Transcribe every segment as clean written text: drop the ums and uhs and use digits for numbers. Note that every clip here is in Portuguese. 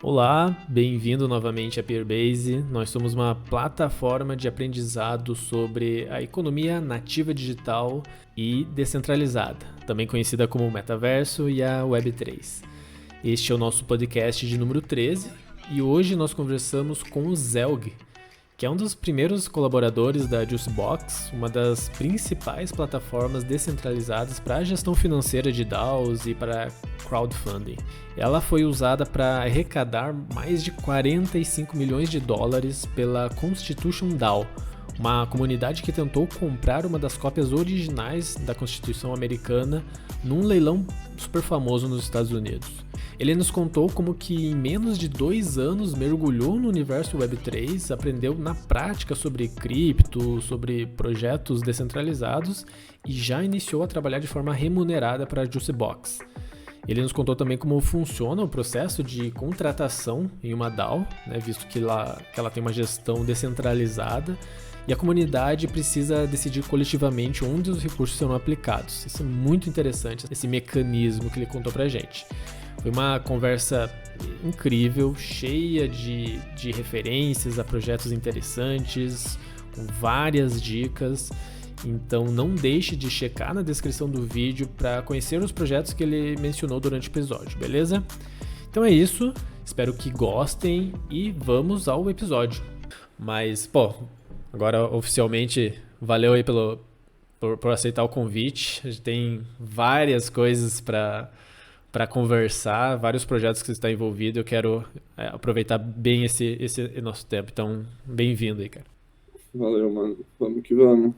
Olá, bem-vindo novamente à Peerbase. Nós somos uma plataforma de aprendizado sobre a economia nativa digital e descentralizada, também conhecida como Metaverso e a Web3. Este é o nosso podcast de número 13 e hoje nós conversamos com o Zelg, que é um dos primeiros colaboradores da Juicebox, uma das principais plataformas descentralizadas para a gestão financeira de DAOs e para crowdfunding. Ela foi usada para arrecadar mais de 45 milhões de dólares pela Constitution DAO, uma comunidade que tentou comprar uma das cópias originais da Constituição americana num leilão super famoso nos Estados Unidos. Ele nos contou como que em menos de 2 anos mergulhou no universo Web3, aprendeu na prática sobre cripto, sobre projetos descentralizados e já iniciou a trabalhar de forma remunerada para a Juicebox. Ele nos contou também como funciona o processo de contratação em uma DAO, visto que ela tem uma gestão descentralizada e a comunidade precisa decidir coletivamente onde os recursos serão aplicados. Isso é muito interessante, esse mecanismo que ele contou pra gente. Foi uma conversa incrível, cheia de referências a projetos interessantes, com várias dicas. Então não deixe de checar na descrição do vídeo para conhecer os projetos que ele mencionou durante o episódio, beleza? Então é isso, espero que gostem e vamos ao episódio. Mas, agora oficialmente, valeu aí por aceitar o convite. A gente tem várias coisas para conversar, vários projetos que você está envolvido. Eu quero aproveitar bem esse nosso tempo. Então, bem-vindo aí, cara. Valeu, mano. Vamos que vamos.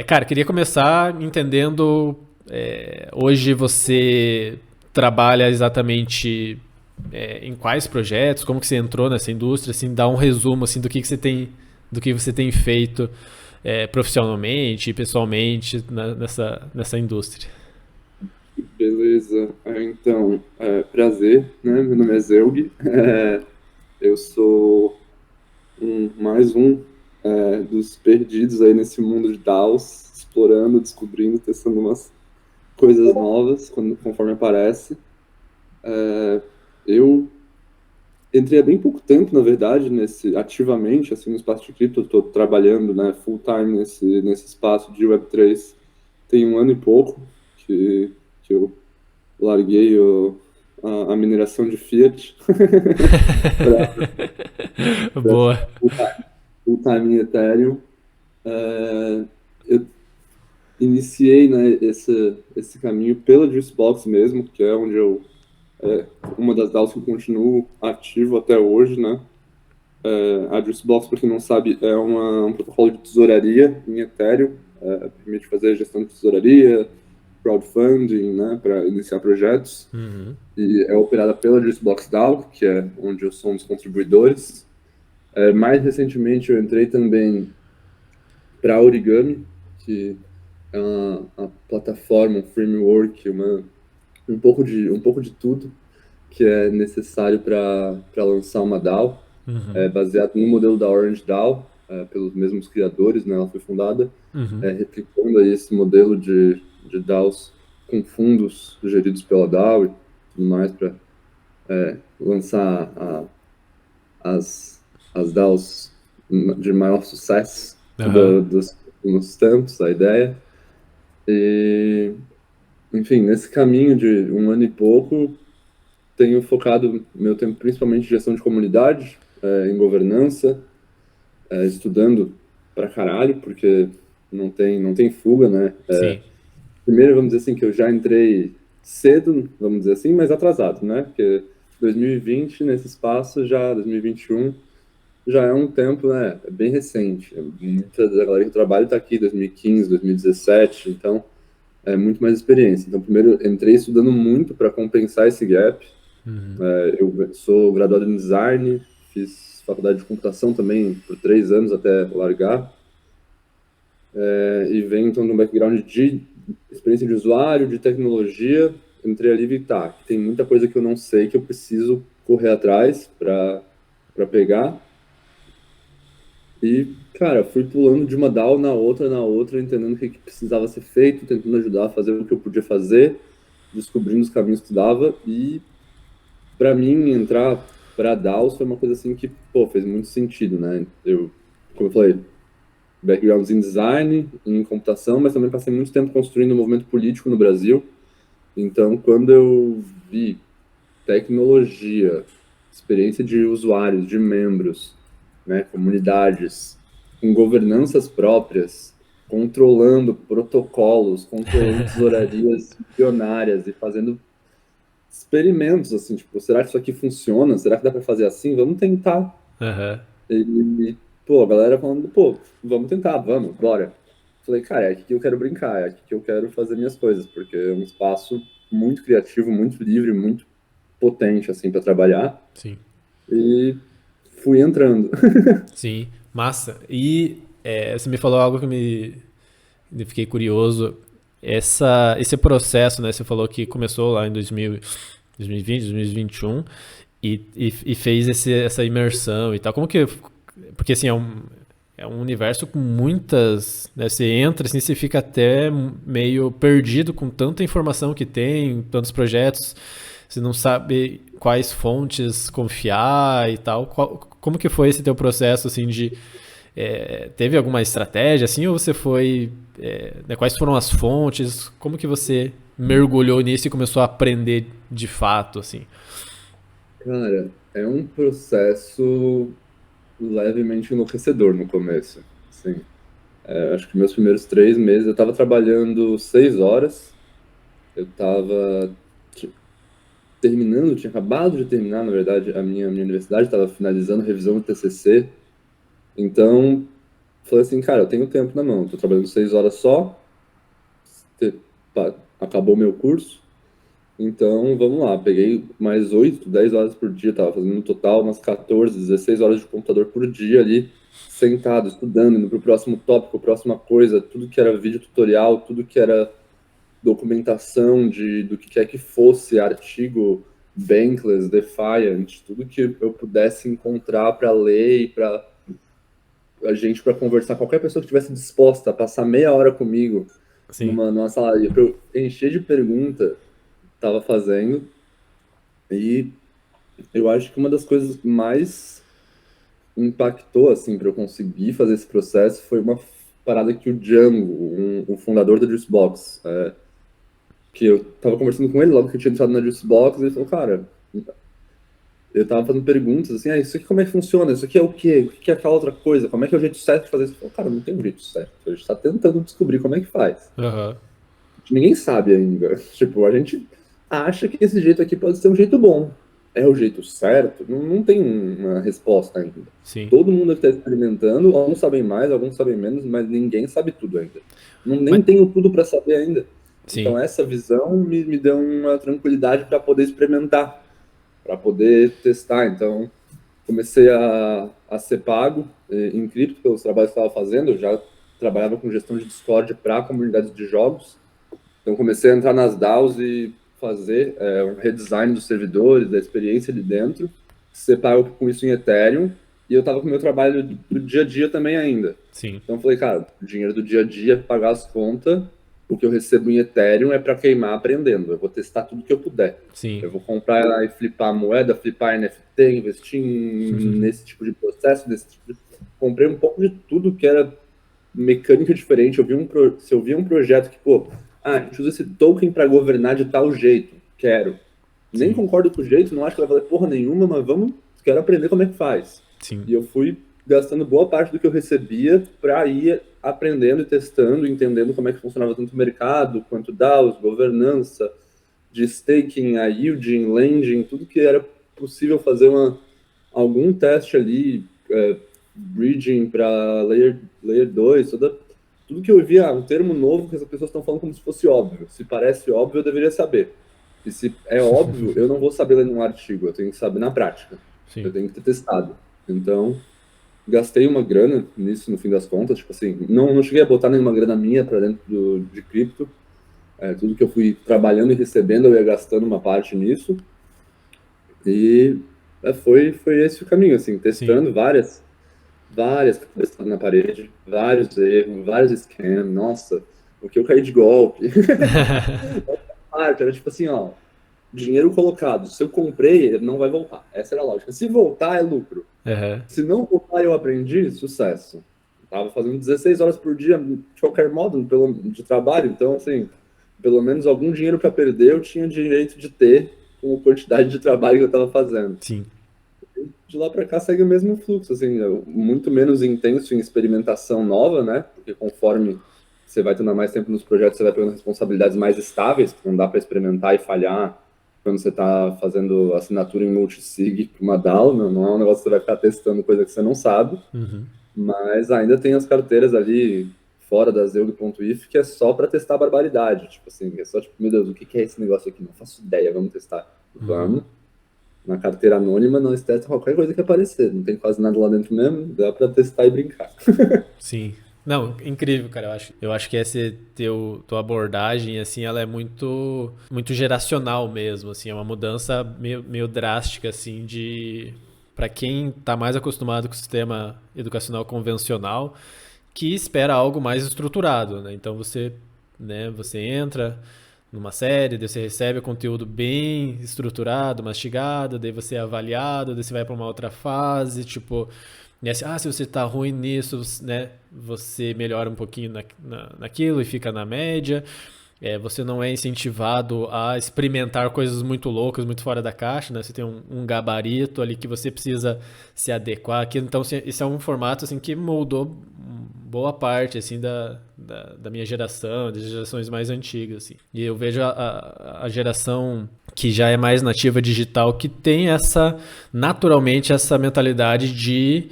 Cara, queria começar entendendo, hoje você trabalha exatamente em quais projetos, como que você entrou nessa indústria, assim, dá um resumo assim, do que você tem feito profissionalmente e pessoalmente nessa indústria. Beleza. Então, prazer, né? Meu nome é Zelg. Eu sou mais um dos perdidos aí nesse mundo de DAOs, explorando, descobrindo, testando umas coisas novas conforme aparece. Eu entrei há bem pouco tempo, na verdade, ativamente, assim, no espaço de cripto. Eu estou trabalhando, né, full time nesse espaço de Web3 tem 1 ano e pouco que eu larguei a mineração de Fiat para Boa. full time em Ethereum. Eu iniciei, né, esse caminho pela Juicebox mesmo, que é onde uma das DAOs que eu continuo ativo até hoje, né? A Juicebox, para quem não sabe, é um protocolo de tesouraria em Ethereum, permite fazer gestão de tesouraria, crowdfunding, né, para iniciar projetos. Uhum. E é operada pela Juicebox DAO, que é onde eu sou um dos contribuidores. Mais recentemente eu entrei também para a Origami, que é uma plataforma, um framework, um pouco de tudo que é necessário para lançar uma DAO, baseado no modelo da Orange DAO, pelos mesmos criadores, né? Ela foi fundada, replicando aí esse modelo de DAOs com fundos geridos pela DAO e tudo mais para lançar as DAOs de maior sucesso dos últimos tempos, a ideia. E, enfim, nesse caminho de 1 ano e pouco, tenho focado meu tempo principalmente em gestão de comunidade, em governança, estudando pra caralho, porque não tem fuga, né? Sim. Primeiro, vamos dizer assim, que eu já entrei cedo, vamos dizer assim, mas atrasado, né? Porque 2020, nesse espaço, 2021, já é um tempo, né, bem recente. Muita da galera que eu trabalho está aqui 2015, 2017, então é muito mais experiência. Então, primeiro, entrei estudando muito para compensar esse gap. Eu sou graduado em design, fiz faculdade de computação também por 3 anos até largar. E venho, então, de um background de experiência de usuário, de tecnologia. Entrei ali e tem muita coisa que eu não sei, que eu preciso correr atrás para pegar. E, cara, fui pulando de uma DAO na outra, entendendo o que precisava ser feito, tentando ajudar a fazer o que eu podia fazer, descobrindo os caminhos que dava. E para mim, entrar para DAOs foi uma coisa assim que, pô, fez muito sentido, né? Como eu falei, backgrounds em design, em computação, mas também passei muito tempo construindo um movimento político no Brasil. Então, quando eu vi tecnologia, experiência de usuários, de membros, né, comunidades, com governanças próprias, controlando protocolos, controlando tesourarias bilionárias e fazendo experimentos, assim, tipo, será que isso aqui funciona? Será que dá para fazer assim? Vamos tentar. Aham. Pô, a galera falando, pô, vamos tentar, vamos, bora. Falei, cara, é aqui que eu quero brincar, é aqui que eu quero fazer minhas coisas, porque é um espaço muito criativo, muito livre, muito potente, assim, para trabalhar. Sim. E fui entrando. Sim. Massa. E você me falou algo que eu fiquei curioso. Esse processo, né? Você falou que começou lá em 2020, 2021 e fez essa imersão e tal. Como que. Porque assim, é um universo com muitas. Né, você entra assim, você fica até meio perdido com tanta informação que tem, tantos projetos. Você não sabe quais fontes confiar e tal. Como que foi esse teu processo assim de teve alguma estratégia assim ou você foi né, quais foram as fontes? Como que você mergulhou nisso e começou a aprender de fato assim? Cara, é um processo levemente enlouquecedor no começo. Assim, acho que meus primeiros 3 meses eu estava trabalhando 6 horas, eu estava terminando, tinha acabado de terminar, na verdade, a minha universidade, estava finalizando a revisão do TCC. Então, falei assim, cara, eu tenho tempo na mão, estou trabalhando 6 horas só, acabou meu curso, então vamos lá. Peguei mais 8, 10 horas por dia, estava fazendo no total umas 14, 16 horas de computador por dia ali, sentado, estudando, indo para o próximo tópico, próxima coisa, tudo que era vídeo tutorial, tudo que era documentação do que quer que fosse, artigo, Bankless, Defiant, tudo que eu pudesse encontrar para ler e para a gente para conversar, qualquer pessoa que estivesse disposta a passar meia hora comigo Sim. numa sala para eu encher de pergunta, estava fazendo. E eu acho que uma das coisas que mais impactou assim para eu conseguir fazer esse processo foi uma parada que o Django, o fundador da Juicebox, que eu tava conversando com ele logo que eu tinha entrado na Juicebox, e ele falou, cara, eu tava fazendo perguntas assim, isso aqui como é que funciona? Isso aqui é o quê? O que é aquela outra coisa? Como é que é o jeito certo de fazer isso? Eu falei, cara, não tem um jeito certo. A gente tá tentando descobrir como é que faz. Aham. Ninguém sabe ainda. Tipo, a gente acha que esse jeito aqui pode ser um jeito bom. É o jeito certo? Não tem uma resposta ainda. Sim. Todo mundo que está experimentando, alguns sabem mais, alguns sabem menos, mas ninguém sabe tudo ainda. Nem Mas, tenho tudo para saber ainda. sim. Então essa visão me deu uma tranquilidade para poder experimentar, para poder testar. Então comecei a ser pago em cripto pelos trabalhos que estava fazendo. Eu já trabalhava com gestão de Discord para comunidades de jogos. Então comecei a entrar nas DAOs e fazer um redesign dos servidores, da experiência ali dentro, ser pago com isso em Ethereum. E eu estava com o meu trabalho do dia a dia também ainda. Sim. Então eu falei, cara, o dinheiro do dia a dia, pagar as contas, o que eu recebo em Ethereum é para queimar aprendendo. Eu vou testar tudo que eu puder. Sim. Eu vou comprar e flipar moeda, flipar NFT, investir nesse tipo de processo, comprei um pouco de tudo que era mecânica diferente. Se eu via um projeto que, pô, a gente usa esse token para governar de tal jeito, quero. Nem Sim. concordo com o jeito, não acho que vai valer porra nenhuma, mas quero aprender como é que faz. Sim. E eu fui gastando boa parte do que eu recebia para ir aprendendo e testando, entendendo como é que funcionava tanto o mercado, quanto DAOs, governança, de staking, a yielding, lending, tudo que era possível fazer algum teste ali, bridging para layer 2, tudo que eu via, um termo novo que as pessoas estão falando como se fosse óbvio. Se parece óbvio, eu deveria saber. E se é óbvio, eu não vou saber ler num artigo, eu tenho que saber na prática. Sim. Eu tenho que ter testado. Então, gastei uma grana nisso no fim das contas, tipo assim, não cheguei a botar nenhuma grana minha para dentro de cripto. Tudo que eu fui trabalhando e recebendo, eu ia gastando uma parte nisso. E foi esse o caminho, assim, testando Sim. várias cabeças na parede, vários erros, vários scams, nossa, o que eu caí de golpe. Era tipo assim, ó, dinheiro colocado. Se eu comprei, ele não vai voltar. Essa era a lógica. Se voltar, é lucro. Aham. Se não voltar, eu aprendi, sucesso. Tava fazendo 16 horas por dia, de qualquer modo, de trabalho. Então, assim, pelo menos algum dinheiro para perder eu tinha direito de ter com a quantidade de trabalho que eu estava fazendo. Sim. De lá para cá segue o mesmo fluxo, assim, muito menos intenso em experimentação nova, né? Porque conforme você vai tendo mais tempo nos projetos, você vai pegando responsabilidades mais estáveis, que não dá para experimentar e falhar quando você está fazendo assinatura em multisig para uma DAO, não é um negócio que você vai ficar testando coisa que você não sabe, Uhum. mas ainda tem as carteiras ali fora da Zeug.if que é só para testar barbaridade, tipo assim, é só tipo, meu Deus, o que é esse negócio aqui? Não faço ideia, vamos testar. Vamos. Na carteira anônima, nós testamos qualquer coisa que aparecer. Não tem quase nada lá dentro mesmo, dá pra testar e brincar. Sim. Não, incrível, cara. Eu acho que essa tua abordagem, assim, ela é muito, muito geracional mesmo, assim, é uma mudança meio drástica, assim, para quem tá mais acostumado com o sistema educacional convencional, que espera algo mais estruturado, né? Então você entra numa série, daí você recebe o conteúdo bem estruturado, mastigado, daí você é avaliado, daí você vai para uma outra fase, tipo, né, se você tá ruim nisso, né, você melhora um pouquinho naquilo e fica na média. Você não é incentivado a experimentar coisas muito loucas, muito fora da caixa, né? Você tem um gabarito ali que você precisa se adequar àquilo. Então, assim, esse é um formato assim, que moldou boa parte assim, da minha geração, das gerações mais antigas. Assim. E eu vejo a geração que já é mais nativa digital, que tem naturalmente, essa mentalidade de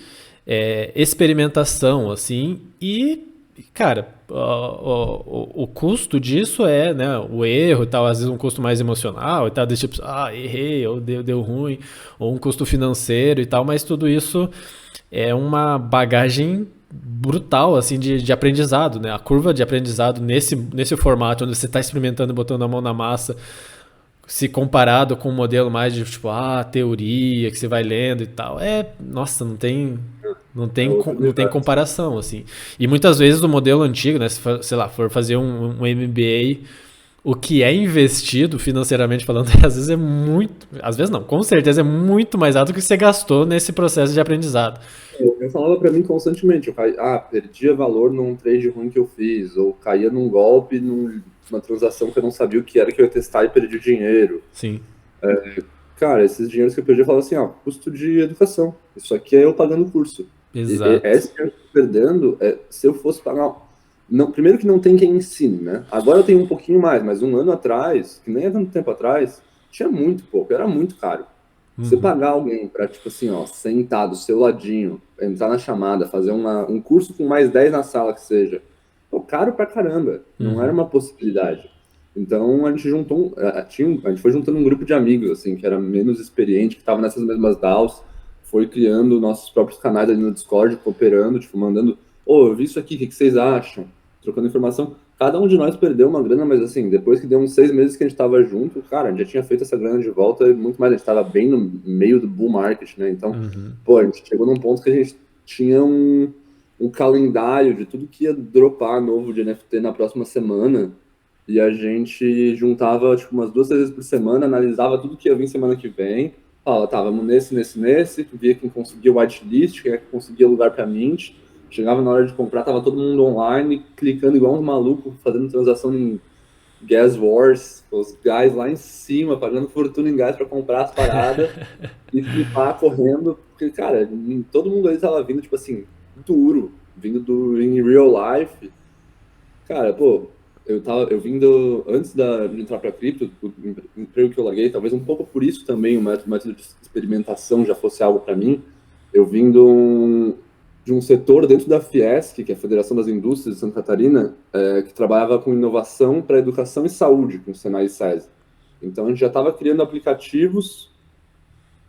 experimentação, assim, e cara, o custo disso é, né, o erro e tal, às vezes um custo mais emocional e tal, desse tipo, errei, ou deu ruim, ou um custo financeiro e tal, mas tudo isso é uma bagagem brutal, assim, de aprendizado, né, a curva de aprendizado nesse formato, onde você está experimentando e botando a mão na massa, se comparado com um modelo mais de, tipo, teoria, que você vai lendo e tal, nossa, não tem... Não É tem, outro não tem universo. comparação, assim. E muitas vezes o modelo antigo, né? Se for, sei lá, for fazer um MBA, o que é investido financeiramente falando, às vezes é muito. Às vezes não, com certeza é muito mais alto do que você gastou nesse processo de aprendizado. Eu falava pra mim constantemente, perdia valor num trade ruim que eu fiz, ou caía num golpe, numa transação que eu não sabia o que era que eu ia testar e perdi dinheiro. Sim. Cara, esses dinheiros que eu perdi, eu falava assim, custo de educação. Isso aqui é eu pagando o curso. Exato. Esse dinheiro que eu tô perdendo, se eu fosse pagar. Não, primeiro que não tem quem ensine, né? Agora eu tenho um pouquinho mais, mas um ano atrás, que nem é tanto tempo atrás, tinha muito pouco, era muito caro. Você pagar alguém para, tipo assim, sentar do seu ladinho, entrar na chamada, fazer um curso com mais 10 na sala que seja, pô, caro pra caramba. Não era uma possibilidade. Então a gente juntou, a gente foi juntando um grupo de amigos, assim, que era menos experiente, que estava nessas mesmas DAOs, foi criando nossos próprios canais ali no Discord, cooperando, tipo, mandando, eu vi isso aqui, o que vocês acham? Trocando informação. Cada um de nós perdeu uma grana, mas assim, depois que deu uns 6 meses que a gente tava junto, cara, a gente já tinha feito essa grana de volta e muito mais, a gente tava bem no meio do bull market, né? Então, pô, a gente chegou num ponto que a gente tinha um calendário de tudo que ia dropar novo de NFT na próxima semana, e a gente juntava, tipo, umas 2, 3 vezes por semana, analisava tudo que ia vir semana que vem, vamos nesse, via quem conseguia o whitelist, quem é que conseguia lugar pra mint, chegava na hora de comprar, tava todo mundo online, clicando igual uns malucos, fazendo transação em Gas Wars, os guys lá em cima, pagando fortuna em gás para comprar as paradas e flipar correndo, porque, cara, todo mundo aí tava vindo, tipo assim, duro, vindo em real life. Cara, pô, eu vindo, antes de entrar pra cripto, o emprego que eu larguei, talvez um pouco por isso também, o método de experimentação já fosse algo para mim, eu vim de um setor dentro da Fiesc, que é a Federação das Indústrias de Santa Catarina, que trabalhava com inovação para educação e saúde, com o Senai e SESI. Então, a gente já estava criando aplicativos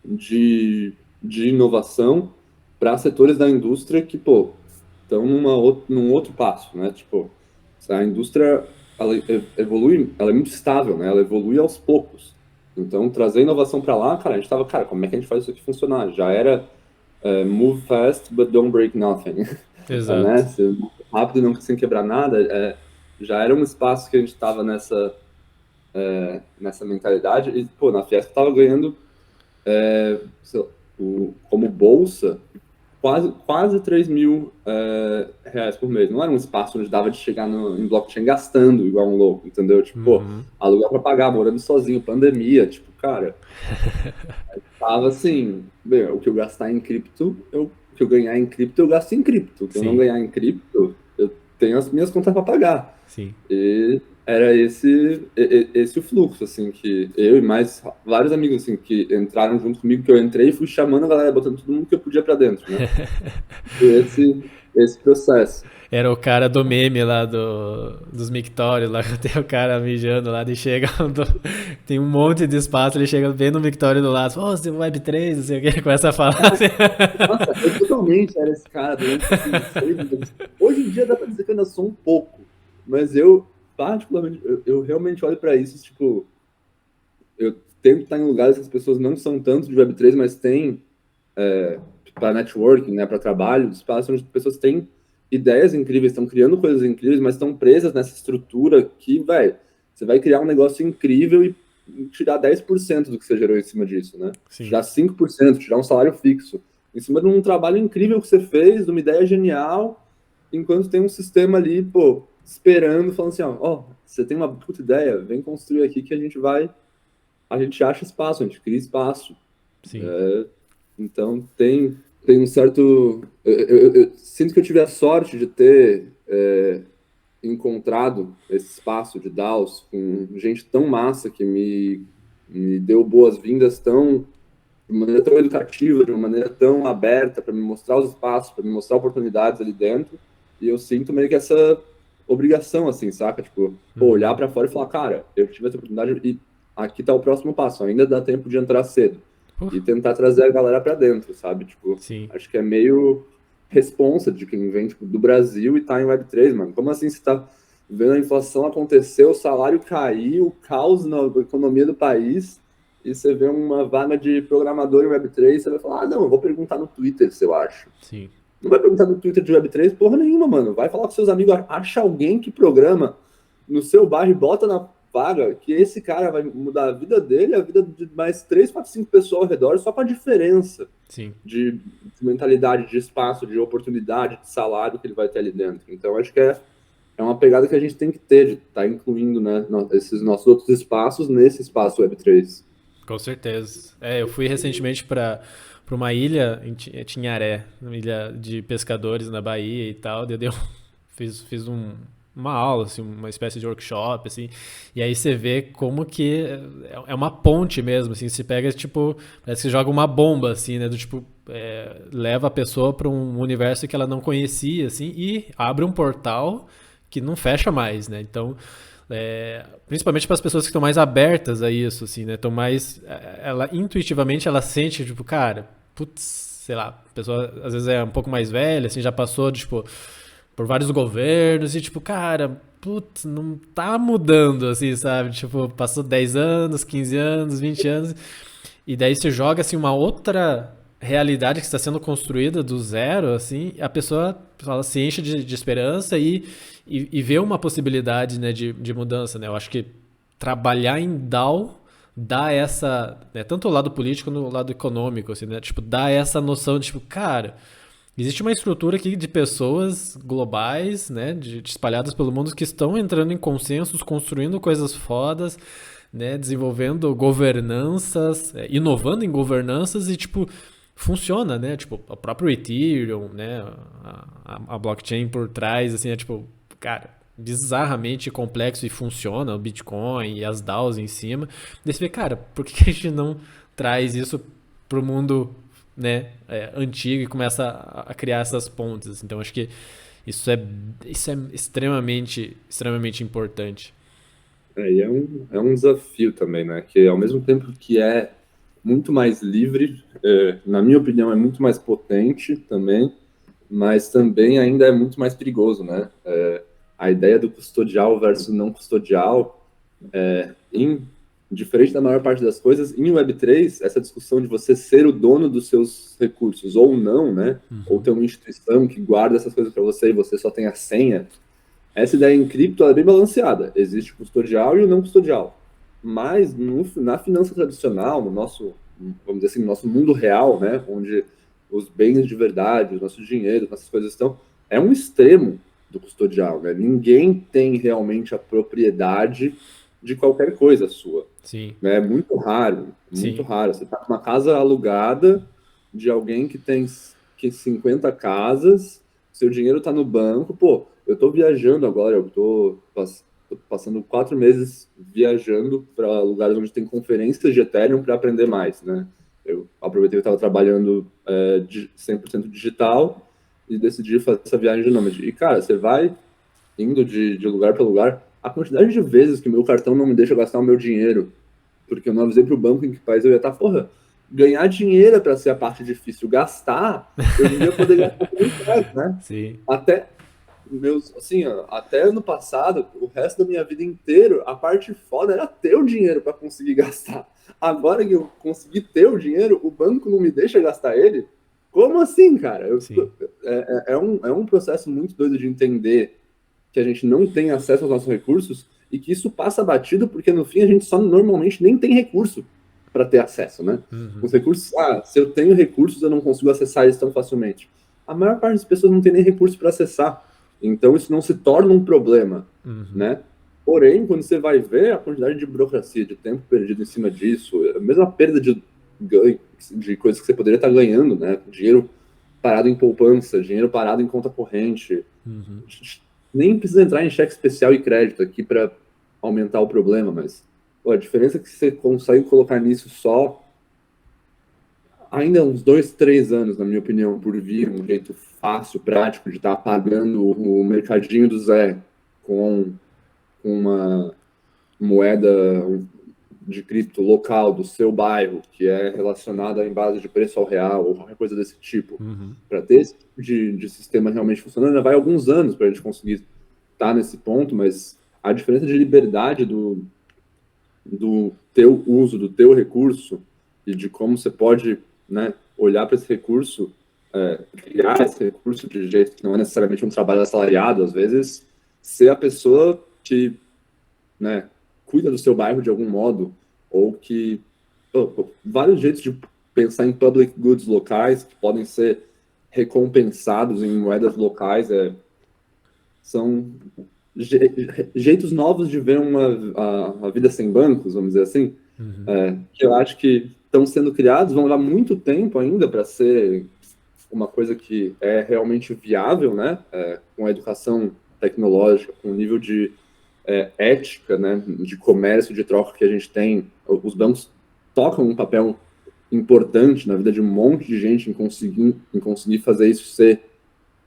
de inovação para setores da indústria que, pô, estão num outro passo, né? Tipo, a indústria, ela evolui, ela é muito estável, né? Ela evolui aos poucos. Então, trazer inovação para lá, cara, a gente estava, cara, como é que a gente faz isso aqui funcionar? Já era move fast, but don't break nothing. Né? Exato. Rápido, não sem quebrar nada. Já era um espaço que a gente estava nessa mentalidade. E, pô, na Fiesp eu tava ganhando, sei lá, como bolsa, quase 3 mil reais por mês. Não era um espaço onde dava de chegar em blockchain gastando igual um louco, entendeu? Tipo, pô, aluguel pra pagar, morando sozinho, pandemia, tipo, cara, tava assim, bem, o que eu gastar em cripto, o que eu ganhar em cripto, eu gasto em cripto. O que eu não ganhar em cripto, eu tenho as minhas contas para pagar. Sim. E era esse o fluxo, assim, que eu e mais vários amigos, assim, que entraram junto comigo, que eu entrei e fui chamando a galera, botando todo mundo que eu podia para dentro, né? esse processo. Era o cara do meme lá dos mictórios, lá tem o cara mijando lá, e chega, tem um monte de espaço, ele chega bem no mictório do lado, ô, você Web3, não sei o que, ele começa a falar assim. Nossa, eu totalmente era esse cara durante hoje em dia dá pra dizer que eu ainda sou um pouco, mas eu, particularmente, eu realmente olho pra isso, tipo, eu tento estar em lugares que as pessoas não são tanto de Web3, mas tem para networking, né, para trabalho, espaços onde as pessoas têm ideias incríveis, estão criando coisas incríveis, mas estão presas nessa estrutura que, velho, você vai criar um negócio incrível e tirar 10% do que você gerou em cima disso, né? Sim. Tirar 5%, tirar um salário fixo, em cima de um trabalho incrível que você fez, de uma ideia genial, enquanto tem um sistema ali, pô, esperando, falando assim, ó, você tem uma puta ideia, vem construir aqui que a gente acha espaço, a gente cria espaço. Sim. Então tem um certo. Eu sinto que eu tive a sorte de ter encontrado esse espaço de DAOs com gente tão massa que me deu boas-vindas de uma maneira tão educativa, de uma maneira tão aberta, para me mostrar os espaços, para me mostrar oportunidades ali dentro. E eu sinto meio que essa obrigação, assim, saca? Tipo, pô, olhar para fora e falar, cara, eu tive essa oportunidade e aqui tá o próximo passo, ainda dá tempo de entrar cedo. E tentar trazer a galera para dentro, sabe? Tipo, Sim. Acho que é meio responsa de quem vem tipo, do Brasil e tá em Web3, mano. Como assim você tá vendo a inflação acontecer, o salário cair, o caos na economia do país, e você vê uma vaga de programador em Web3, você vai falar, não, eu vou perguntar no Twitter se eu acho. Sim. Não vai perguntar no Twitter de Web3 porra nenhuma, mano. Vai falar com seus amigos, acha alguém que programa no seu bairro e bota na vaga, que esse cara vai mudar a vida dele, a vida de mais 3, 4, 5 pessoas ao redor, só com a diferença de mentalidade, de espaço, de oportunidade, de salário que ele vai ter ali dentro. Então, acho que é uma pegada que a gente tem que ter, de estar incluindo, né, esses nossos outros espaços nesse espaço Web3. Com certeza. Eu fui recentemente para uma ilha em Tinharé, uma ilha de pescadores na Bahia e tal, fiz uma aula, assim, uma espécie de workshop, assim, e aí você vê como que é uma ponte mesmo, assim, você pega, tipo, parece que joga uma bomba, assim, né, do tipo, leva a pessoa para um universo que ela não conhecia, assim, e abre um portal que não fecha mais, né, então, principalmente para as pessoas que estão mais abertas a isso, assim, né, estão mais, ela intuitivamente, ela sente, tipo, cara, putz, sei lá, a pessoa às vezes é um pouco mais velha, assim, já passou, tipo, por vários governos e, tipo, cara, putz, não tá mudando, assim, sabe? Tipo, passou 10 anos, 15 anos, 20 anos, e daí você joga, assim, uma outra realidade que está sendo construída do zero, assim, a pessoa ela se enche de esperança e vê uma possibilidade, né, de mudança, né? Eu acho que trabalhar em DAO dá essa, né, tanto o lado político quanto o lado econômico, assim, né? Tipo, dá essa noção de, tipo, cara, existe uma estrutura aqui de pessoas globais, né, espalhadas pelo mundo que estão entrando em consensos, construindo coisas fodas, né, desenvolvendo governanças, inovando em governanças e, tipo, funciona, né, tipo, o próprio Ethereum, né, a blockchain por trás, assim, é tipo, cara, bizarramente complexo e funciona, o Bitcoin e as DAOs em cima. Daí você vê, cara, por que a gente não traz isso pro mundo, né, antigo e começa a criar essas pontes? Então acho que isso é extremamente importante. E é um desafio também, né? Que ao mesmo tempo que é muito mais livre, na minha opinião, é muito mais potente também, mas também ainda é muito mais perigoso, né? A ideia do custodial versus não custodial, diferente da maior parte das coisas, em Web3, essa discussão de você ser o dono dos seus recursos ou não, né? Ou ter uma instituição que guarda essas coisas para você e você só tem a senha, essa ideia em cripto é bem balanceada. Existe o custodial e o não custodial. Mas na finança tradicional, no nosso, vamos dizer assim, no nosso mundo real, né, onde os bens de verdade, os nossos dinheiros, nossas coisas estão, é um extremo do custodial, né? Ninguém tem realmente a propriedade de qualquer coisa sua, Sim, né? É muito raro, muito sim. raro. Você está numa casa alugada de alguém que tem 50 casas, seu dinheiro está no banco, pô, eu estou viajando agora, eu estou passando 4 meses viajando para lugares onde tem conferências de Ethereum para aprender mais, né? Eu aproveitei que estava trabalhando 100% digital e decidi fazer essa viagem de nômade. E, cara, você vai indo de lugar para lugar, a quantidade de vezes que meu cartão não me deixa gastar o meu dinheiro, porque eu não avisei para o banco em que país eu ia estar, porra, ganhar dinheiro é para ser a parte difícil, gastar, eu devia poder gastar muito mais, né? Sim, Até meus, assim, ó, até ano passado, o resto da minha vida inteira, a parte foda era ter o dinheiro para conseguir gastar. Agora que eu consegui ter o dinheiro, o banco não me deixa gastar ele? Como assim, cara? sim. É um processo muito doido de entender que a gente não tem acesso aos nossos recursos e que isso passa batido porque no fim a gente só normalmente nem tem recurso para ter acesso, né? Uhum, Os recursos, se eu tenho recursos, eu não consigo acessar eles tão facilmente. A maior parte das pessoas não tem nem recurso para acessar. Então isso não se torna um problema, uhum. né? Porém, quando você vai ver a quantidade de burocracia, de tempo perdido em cima disso, a mesma perda de ganho, de coisas que você poderia estar ganhando, né? Dinheiro parado em poupança, dinheiro parado em conta corrente. Uhum. Nem precisa entrar em cheque especial e crédito aqui para aumentar o problema, mas pô, a diferença é que você consegue colocar nisso só ainda uns 2, 3 anos, na minha opinião, por vir um jeito fácil, prático de estar pagando o mercadinho do Zé com uma moeda de cripto local do seu bairro, que é relacionada em base de preço ao real, ou qualquer coisa desse tipo. Uhum. Para ter esse tipo de sistema realmente funcionando, ainda vai alguns anos para a gente conseguir estar nesse ponto, mas a diferença de liberdade do teu uso, do teu recurso, e de como você pode, né, olhar para esse recurso, criar esse recurso de jeito que não é necessariamente um trabalho assalariado, às vezes, ser a pessoa que, né, cuida do seu bairro de algum modo, ou que vários jeitos de pensar em public goods locais que podem ser recompensados em moedas locais, são jeitos novos de ver a vida sem bancos, vamos dizer assim, Uhum. que eu acho que estão sendo criados, vão levar muito tempo ainda para ser uma coisa que é realmente viável, né? Com a educação tecnológica, com o nível de ética, né? De comércio, de troca que a gente tem. Os bancos tocam um papel importante na vida de um monte de gente em conseguir fazer isso ser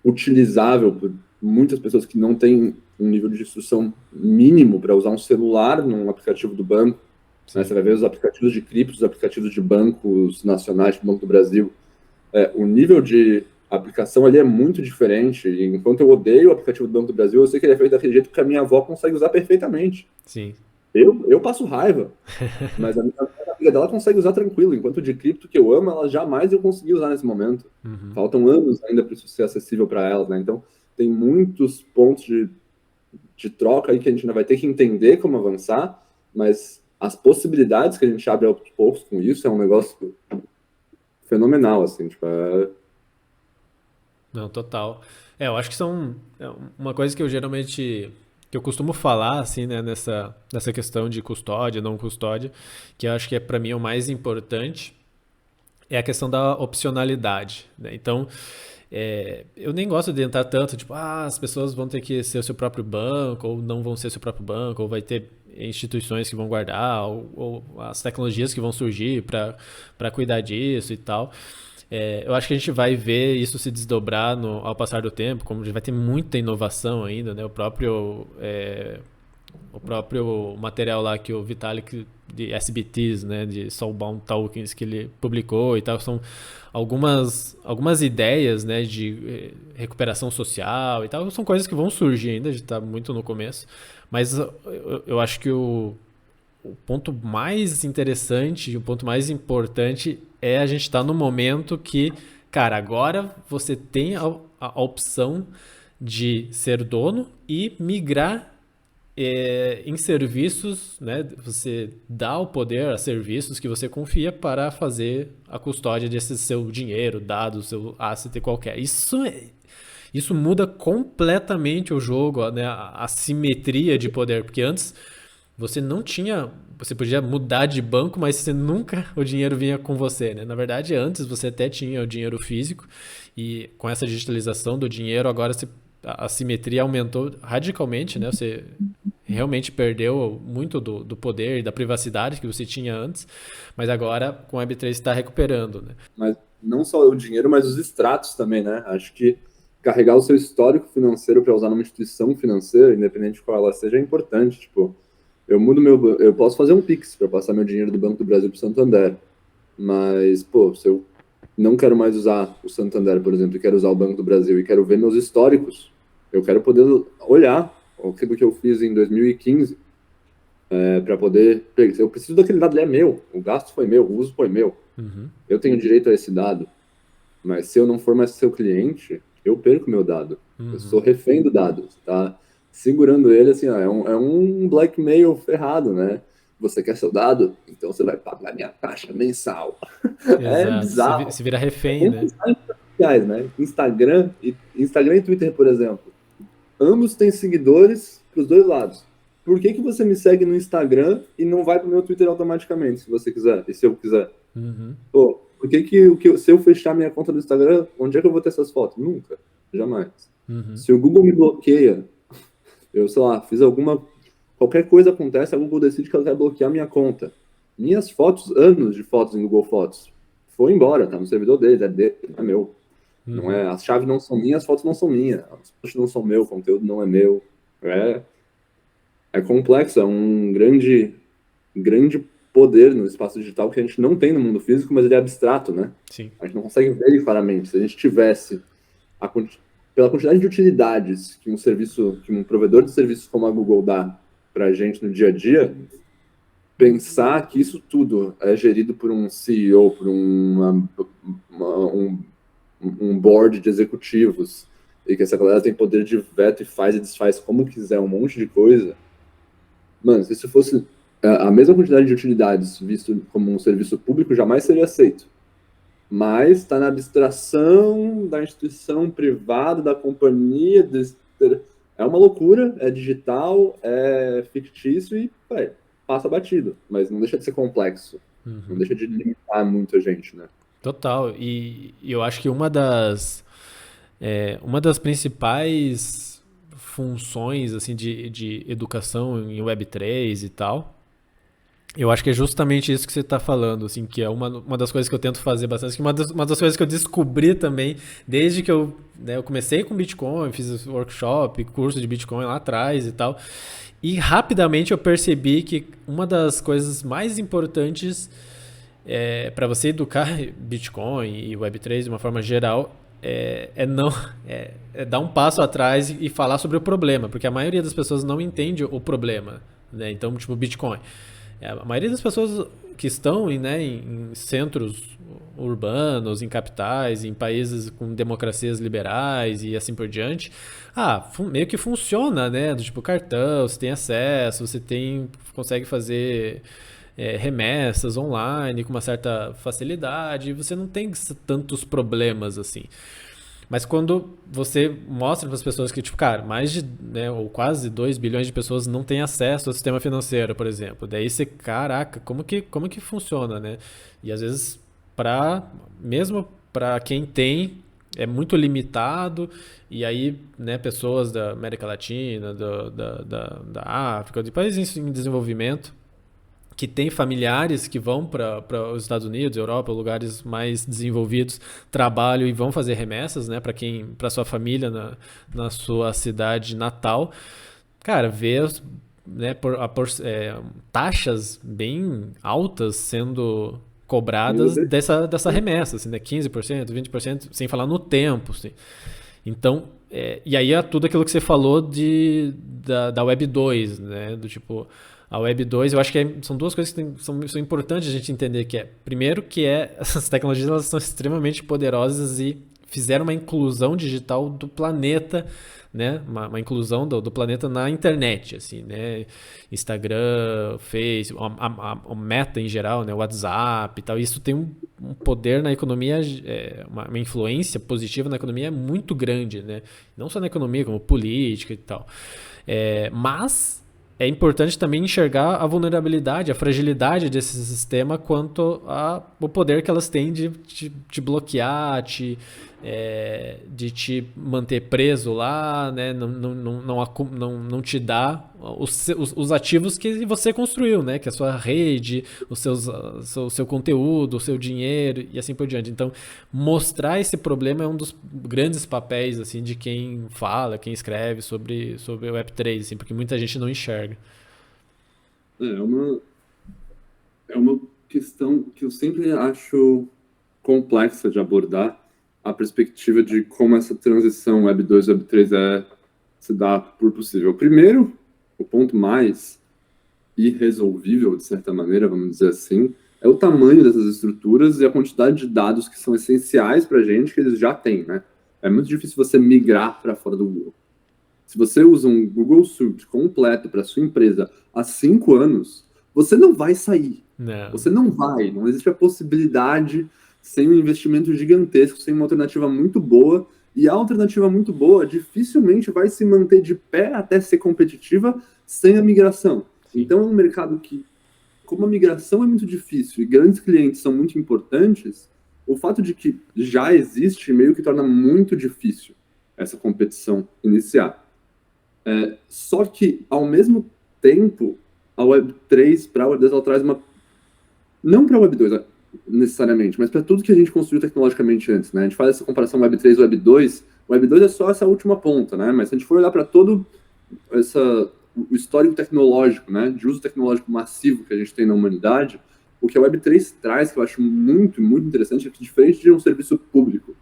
utilizável por muitas pessoas que não têm um nível de instrução mínimo para usar um celular num aplicativo do banco. Né? Você Sim, vai ver os aplicativos de criptos, os aplicativos de bancos nacionais, tipo o Banco do Brasil. O nível de aplicação ali é muito diferente. E enquanto eu odeio o aplicativo do Banco do Brasil, eu sei que ele é feito daquele jeito que a minha avó consegue usar perfeitamente. sim. Eu passo raiva, mas a minha amiga dela consegue usar tranquilo, enquanto o de cripto que eu amo, ela jamais eu consegui usar nesse momento. Uhum. Faltam anos ainda para isso ser acessível para elas, né? Então, tem muitos pontos de troca aí que a gente ainda vai ter que entender como avançar, mas as possibilidades que a gente abre aos poucos com isso é um negócio fenomenal, assim, tipo, Não, total. Eu acho que são uma coisa que eu geralmente que eu costumo falar assim, né, nessa questão de custódia, não custódia, que eu acho que é para mim o mais importante é a questão da opcionalidade, né? Então, eu nem gosto de entrar tanto, tipo, as pessoas vão ter que ser o seu próprio banco, ou não vão ser o seu próprio banco, ou vai ter instituições que vão guardar, ou as tecnologias que vão surgir para cuidar disso e tal. Eu acho que a gente vai ver isso se desdobrar ao passar do tempo, como vai ter muita inovação ainda, né? O próprio material lá que o Vitalik de SBTs, né, de Soulbound Tokens que ele publicou e tal, são algumas ideias, né, de recuperação social e tal, são coisas que vão surgir ainda, a gente está muito no começo, mas eu acho que o ponto mais interessante, o ponto mais importante é a gente estar no momento que, cara, agora você tem a opção de ser dono e migrar em serviços, né, você dá o poder a serviços que você confia para fazer a custódia desse seu dinheiro, dado, seu asset qualquer. Isso muda completamente o jogo, né, a simetria de poder, porque antes você não tinha, você podia mudar de banco, mas você nunca o dinheiro vinha com você, né? Na verdade, antes você até tinha o dinheiro físico e com essa digitalização do dinheiro, agora a simetria aumentou radicalmente, né? Você realmente perdeu muito do poder e da privacidade que você tinha antes, mas agora com a Web3 está recuperando, né? Mas não só o dinheiro, mas os extratos também, né? Acho que carregar o seu histórico financeiro para usar numa instituição financeira, independente de qual ela seja, é importante. Tipo, eu posso fazer um Pix para passar meu dinheiro do Banco do Brasil para o Santander, mas, pô, se eu não quero mais usar o Santander, por exemplo, e quero usar o Banco do Brasil e quero ver meus históricos, eu quero poder olhar aquilo que eu fiz em 2015 para poder... Eu preciso daquele dado, ele é meu, o gasto foi meu, o uso foi meu. Eu tenho direito a esse dado, mas se eu não for mais seu cliente, eu perco meu dado. Eu sou refém do dado, tá? Segurando ele, assim, ó, é um blackmail ferrado, né? Você quer seu dado? Então você vai pagar minha taxa mensal. É Exato, bizarro. se vira refém, né? Sociais, né? Instagram e Twitter, por exemplo. Ambos têm seguidores para os dois lados. Por que você me segue no Instagram e não vai para o meu Twitter automaticamente, se você quiser, e se eu quiser? Pô, por que se eu fechar minha conta do Instagram, onde é que eu vou ter essas fotos? Nunca. Jamais. Se o Google me bloqueia, eu, sei lá, fiz qualquer coisa acontece, a Google decide que ela quer bloquear minha conta. Minhas fotos, anos de fotos em Google Fotos, foi embora, tá no servidor deles, é meu. Não é, as chaves não são minhas, as fotos não são minhas, as posts não são meu, o conteúdo não é meu. É complexo, é um grande poder no espaço digital que a gente não tem no mundo físico, mas ele é abstrato, né? Sim. A gente não consegue ver ele claramente. Se a gente tivesse pela quantidade de utilidades que um provedor de serviços como a Google dá para a gente no dia a dia, pensar que isso tudo é gerido por um CEO, por um board de executivos, e que essa galera tem poder de veto e faz e desfaz como quiser, um monte de coisa. Mano, se isso fosse a mesma quantidade de utilidades visto como um serviço público, jamais seria aceito. Mas está na abstração da instituição privada, da companhia. É uma loucura, é digital, é fictício e passa batido. Mas não deixa de ser complexo. Não deixa de limitar muita gente, né? Total. E eu acho que uma das principais funções assim, de educação em Web3 e tal, eu acho que é justamente isso que você está falando, assim, que é uma das coisas que eu tento fazer bastante, que uma das coisas que eu descobri também, desde que eu comecei com Bitcoin, fiz workshop, curso de Bitcoin lá atrás e tal, e rapidamente eu percebi que uma das coisas mais importantes para você educar Bitcoin e Web3 de uma forma geral é dar um passo atrás e falar sobre o problema, porque a maioria das pessoas não entende o problema, né? Então, tipo, Bitcoin. A maioria das pessoas que estão em centros urbanos, em capitais, em países com democracias liberais e assim por diante, meio que funciona, né? Do tipo cartão, você tem acesso, consegue fazer remessas online com uma certa facilidade, e você não tem tantos problemas assim. Mas quando você mostra para as pessoas que, tipo, cara, mais de, ou quase 2 bilhões de pessoas não têm acesso ao sistema financeiro, por exemplo. Daí você, caraca, como que funciona, né? E às vezes, mesmo para quem tem, é muito limitado. E aí, né, pessoas da América Latina, da África, de países em desenvolvimento, que tem familiares que vão para os Estados Unidos, Europa, lugares mais desenvolvidos, trabalham e vão fazer remessas, né, para sua família na sua cidade natal. Cara, ver, né, taxas bem altas sendo cobradas dessa remessa, assim, né, 15%, 20%, sem falar no tempo, assim. Então, e aí é tudo aquilo que você falou da Web 2, né, do tipo... A Web 2, eu acho que são duas coisas que são importantes a gente entender, primeiro que essas tecnologias elas são extremamente poderosas e fizeram uma inclusão digital do planeta, né? Uma inclusão do planeta na internet, assim, né? Instagram, Facebook, a Meta em geral, né? O WhatsApp e tal. Isso tem um poder na economia, uma influência positiva na economia muito grande, né? Não só na economia, como política e tal. Mas é importante também enxergar a vulnerabilidade, a fragilidade desse sistema quanto ao poder que elas têm de te bloquear, de te manter preso lá, né? Não te dar os ativos que você construiu, né? Que é a sua rede, o seu conteúdo, o seu dinheiro e assim por diante. Então, mostrar esse problema é um dos grandes papéis assim, de quem fala, quem escreve sobre o Web3, assim, porque muita gente não enxerga. É uma questão que eu sempre acho complexa de abordar, a perspectiva de como essa transição Web 2 Web 3 se dá por possível. Primeiro, o ponto mais irresolvível, de certa maneira, vamos dizer assim, é o tamanho dessas estruturas e a quantidade de dados que são essenciais para a gente, que eles já têm, né? É muito difícil você migrar para fora do Google. Se você usa um Google Suite completo para sua empresa há 5 anos, você não vai sair. Não. Você não vai. Não existe a possibilidade sem um investimento gigantesco, sem uma alternativa muito boa. E a alternativa muito boa dificilmente vai se manter de pé até ser competitiva sem a migração. Então é um mercado que, como a migração é muito difícil e grandes clientes são muito importantes, o fato de que já existe meio que torna muito difícil essa competição iniciar. Só que, ao mesmo tempo, a Web3 para a Web2 ela traz uma... Não para a Web2 necessariamente, mas para tudo que a gente construiu tecnologicamente antes, né? A gente faz essa comparação Web3 e Web2. O Web2 é só essa última ponta, né? Mas se a gente for olhar para todo o histórico tecnológico, né? De uso tecnológico massivo que a gente tem na humanidade, o que a Web3 traz, que eu acho muito, muito interessante, é que diferente de um serviço público